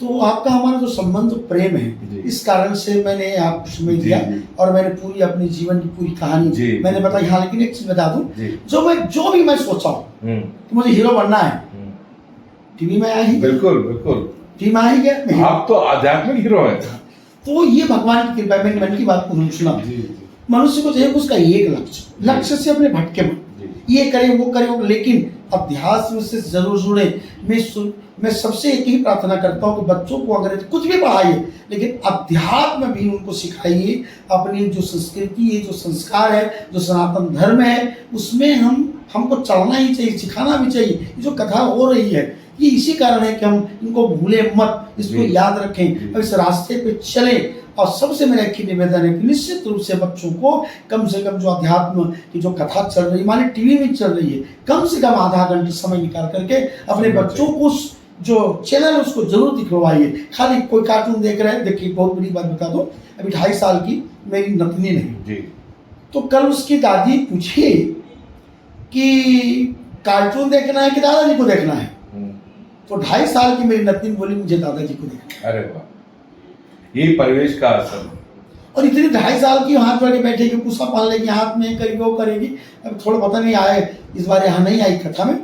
तो आपका हमारा जो संबंध, जो प्रेम है, इस कारण से मैंने आपको समय दिया और मैंने पूरी अपने जीवन की पूरी कहानी मैंने बताई। हाँ, लेकिन एक चीज बता दूं, जो भी मैं सोचा हूँ कि मुझे हीरो बनना है, टीवी में आया ही। बिल्कुल बिल्कुल, टीवी में आ ही गया। आप तो आध्यात्मिक हीरो हैं। तो ये भगवान की कृपा। मेरी मन की बात को सुना। मनुष्य को चाहिए उसका एक लक्ष्य से अपने भटके मत, ये करे वो करे वो, लेकिन अध्यात्म से जरूर जुड़े। मैं सबसे एक ही प्रार्थना करता हूँ कि बच्चों को अगर कुछ भी पढ़ाइए, लेकिन अध्यात्म भी उनको सिखाइए। अपनी जो संस्कृति है, जो संस्कार है, जो सनातन धर्म है, उसमें हमको चलना ही चाहिए, सिखाना भी चाहिए। ये जो कथा हो रही है, ये इसी कारण है कि हम इनको भूले मत, इसको याद रखें और इस रास्ते पे चलें। और सबसे मेरा एक ही निवेदन है कि निश्चित रूप से बच्चों को कम से कम जो अध्यात्म की जो कथा चल रही है, माने टीवी में चल रही है, कम से कम आधा घंटे समय निकाल करके अपने बच्चों को जो चैनल है उसको जरूर दिखवाइए। खाली कोई कार्टून देख रहे हैं। देखिए, बहुत बड़ी बात बता दो, अभी 2.5 साल की मेरी नतनी नहीं, तो कल उसकी दादी पूछी कि कार्टून देखना है कि दादाजी को देखना है, तो 2.5 साल की मेरी नतनी बोली मुझे दादाजी को देखना। अरे वाह, ये परिवेश का असर। और इतनी 2.5 साल की हाथ जोड़े बैठेगी, कुसा पाल लेगी, हाथ में करेगी, वो करेगी। अब थोड़ा पता नहीं आए, इस बार यहाँ नहीं आई कथा में,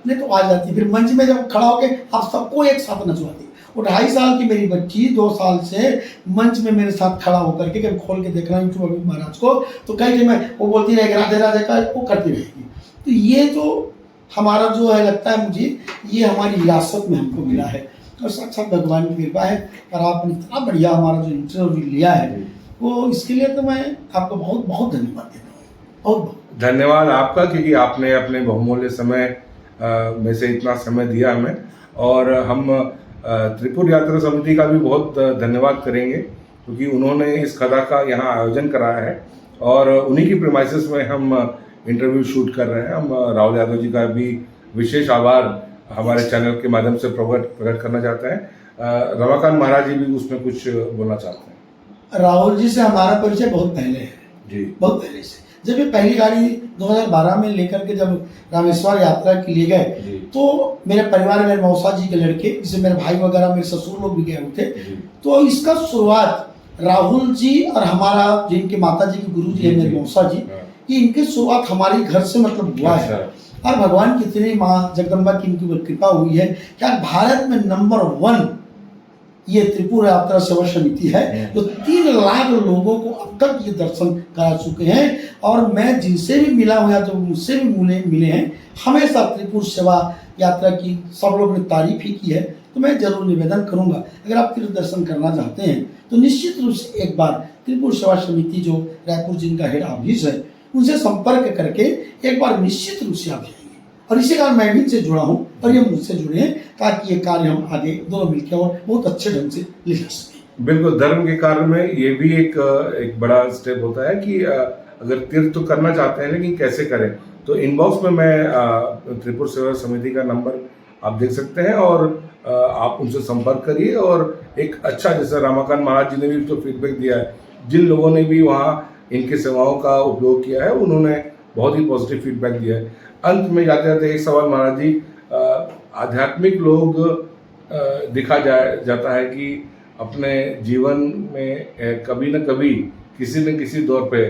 नहीं तो आ जाती। फिर मंच में जब खड़ा होके आप सबको एक साथ नचवाती। वो 2.5 साल की मेरी बच्ची 2 साल से मंच में मेरे साथ खड़ा होकर के, कभी खोल के देख रहा यूट्यूब अभी महाराज को, तो कहीं कि मैं वो बोलती रहेगी राधे राधे का, वो करती रहेगी। तो ये जो हमारा जो है, लगता है मुझे ये हमारी विरासत में हमको मिला है और साक्षात भगवान की कृपा है। और आपने इतना बढ़िया हमारा जो इंटरव्यू लिया है, वो इसके लिए तो मैं आपको बहुत बहुत धन्यवाद देता हूँ। बहुत धन्यवाद आपका, क्योंकि आपने अपने बहुमूल्य समय में से इतना समय दिया हमें। और हम त्रिपुर यात्रा समिति का भी बहुत धन्यवाद करेंगे, क्योंकि उन्होंने इस कथा का यहाँ आयोजन कराया है और उन्हीं की प्रेमाइसेस में हम इंटरव्यू शूट कर रहे हैं। हम राहुल यादव जी का भी विशेष आभार हमारे चैनल के माध्यम से प्रकट करना चाहते हैं। रमाकांत महाराज जी भी उसमें कुछ बोलना चाहते हैं। राहुल जी से हमारा परिचय बहुत पहले है जी, बहुत पहले से। जब ये पहली गाड़ी 2012 में लेकर के जब रामेश्वर यात्रा के लिए गए जी। तो मेरे परिवार में मेरे मौसा जी के लड़के, जिसे मेरे भाई वगैरह मेरे ससुर लोग भी गए हुए थे। जी। तो इसका शुरुआत राहुल जी और हमारा जिनके माता जी के गुरु जी है जी, मेरे जी। मौसा जी, हाँ। ये इनकी शुरुआत हमारे घर से मतलब हुआ है। अच्छा। और भगवान की इतनी माँ जगदम्बा की इनकी कृपा हुई है कि आज भारत में नंबर 1 ये त्रिपुर यात्रा सेवा समिति है, जो 3 लाख लोगों को अब तक ये दर्शन करा चुके हैं। और मैं जिनसे भी मिला हूँ या तो मुझसे भी मिले हैं, हमेशा त्रिपुर सेवा यात्रा की सब लोगों ने तारीफ ही की है। तो मैं जरूर निवेदन करूंगा, अगर आप तीर्थ दर्शन करना चाहते हैं तो निश्चित रूप से एक बार त्रिपुर सेवा समिति जो रायपुर जिनका हेड ऑफिस है उनसे संपर्क करके एक बार निश्चित रूप से आप जाएंगे। और इसी कारण मैं भी इनसे जुड़ा हूँ और ये मुझसे जुड़े हैं, ताकि ये कार्य हम आगे दोनों मिलकर और बहुत अच्छे ढंग से ले जा सकें। बिल्कुल, धर्म के कार्य में ये भी एक बड़ा स्टेप होता है कि अगर तीर्थ तो करना चाहते हैं लेकिन कैसे करें। तो इनबॉक्स में मैं त्रिपुर सेवा समिति का नंबर आप देख सकते हैं और आप उनसे संपर्क करिए। और एक अच्छा, जैसे रमाकांत महाराज जी ने भी तो फीडबैक दिया है, जिन लोगों ने भी वहाँ इनकी सेवाओं का उपयोग किया है उन्होंने बहुत ही पॉजिटिव फीडबैक दिया है। अंत में जाते जाते एक सवाल महाराज जी, आध्यात्मिक लोग देखा जाता है कि अपने जीवन में कभी न कभी किसी न किसी दौर पे,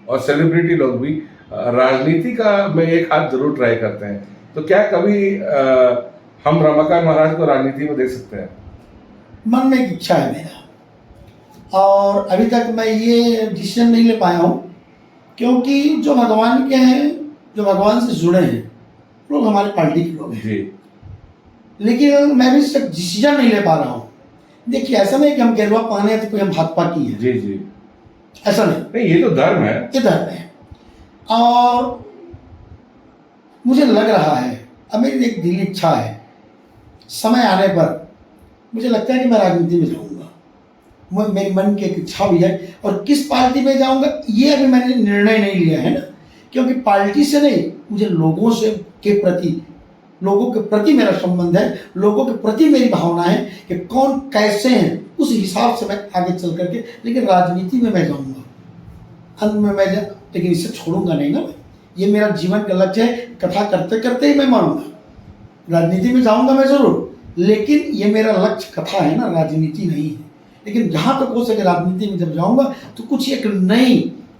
और सेलिब्रिटी लोग भी राजनीति का में एक हाथ जरूर ट्राई करते हैं। तो क्या कभी हम रमाकांत महाराज को राजनीति में देख सकते हैं? मन में एक इच्छा है मेरा, और अभी तक मैं ये डिसीजन नहीं ले पाया हूँ, क्योंकि जो भगवान के हैं, जो भगवान से जुड़े हैं, लोग हमारे पार्टी के लोग हैं जी। लेकिन मैं भी डिसीजन नहीं ले पा रहा हूँ। देखिए, ऐसा नहीं कि हम गेरुआ पहने हैं तो कोई हम भाजपा की है, जी जी, ऐसा नहीं, ये तो धर्म है। ये धर्म है। और मुझे लग रहा है, अब मेरी एक दिली इच्छा है, समय आने पर मुझे लगता है कि मैं राजनीति में जाऊंगा। मेरे मन की एक इच्छा भी है, और किस पार्टी में जाऊंगा ये अभी मैंने निर्णय नहीं लिया है ना, क्योंकि पार्टी से नहीं, मुझे लोगों के प्रति मेरा संबंध है, लोगों के प्रति मेरी भावना है कि कौन कैसे हैं, उस हिसाब से मैं आगे चल करके, लेकिन राजनीति में मैं जाऊंगा। अंत में मैं लेकिन इसे छोड़ूंगा नहीं ना, ये मेरा जीवन का लक्ष्य है। कथा करते करते ही मैं मानूंगा, राजनीति में जाऊंगा मैं जरूर, लेकिन ये मेरा लक्ष्य कथा है ना, राजनीति नहीं है। लेकिन जहाँ तक हो सके राजनीति में जब जाऊंगा तो कुछ एक नई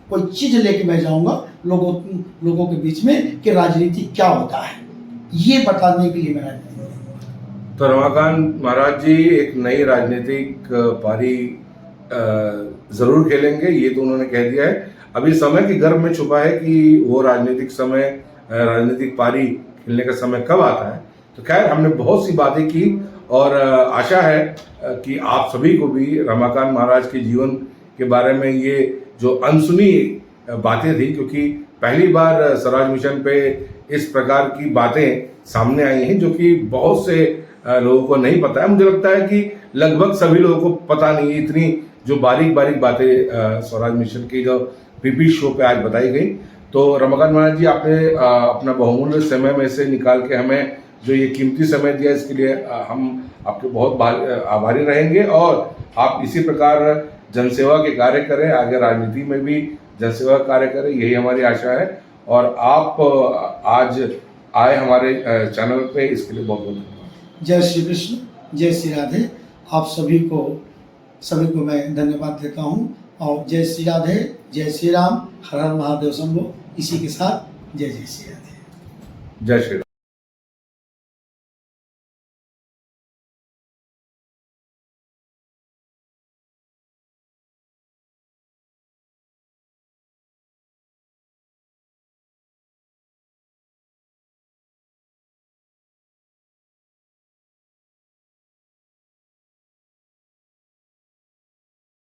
कोई चीज लेके मैं जाऊंगा लोगों के बीच में कि राजनीति क्या होता है, ये बताने के लिए मैं राजनीति में जाऊंगा। तो रमाकांत महाराज जी एक नई राजनीतिक पारी जरूर खेलेंगे, ये तो उन्होंने कह दिया है। अभी समय के गर्भ में छुपा है कि वो राजनीतिक पारी खेलने का समय कब आता है। तो खैर, हमने बहुत सी बातें की और आशा है कि आप सभी को भी रमाकांत महाराज के जीवन के बारे में ये जो अनसुनी बातें थी, क्योंकि पहली बार स्वराज मिशन पे इस प्रकार की बातें सामने आई हैं जो कि बहुत से लोगों को नहीं पता है। मुझे लगता है कि लगभग सभी लोगों को पता नहीं है इतनी जो बारीक बारीक बातें स्वराज मिशन की जो पीपी शो पे आज बताई गई। तो रमाकांत महाराज जी, आपने अपना बहुमूल्य समय में से निकाल के हमें जो ये कीमती समय दिया, इसके लिए हम आपके बहुत आभारी रहेंगे। और आप इसी प्रकार जनसेवा के कार्य करें, आगे राजनीति में भी जनसेवा कार्य करें, यही हमारी आशा है। और आप आज आए हमारे चैनल पे, इसके लिए बहुत बहुत धन्यवाद। जय श्री कृष्ण, जय श्री राधे। आप सभी को मैं धन्यवाद देता हूँ। और जय श्री राधे, जय श्री राम, हर हर महादेव शंभो। इसी के साथ जय जय श्री राधे, जय श्री राम।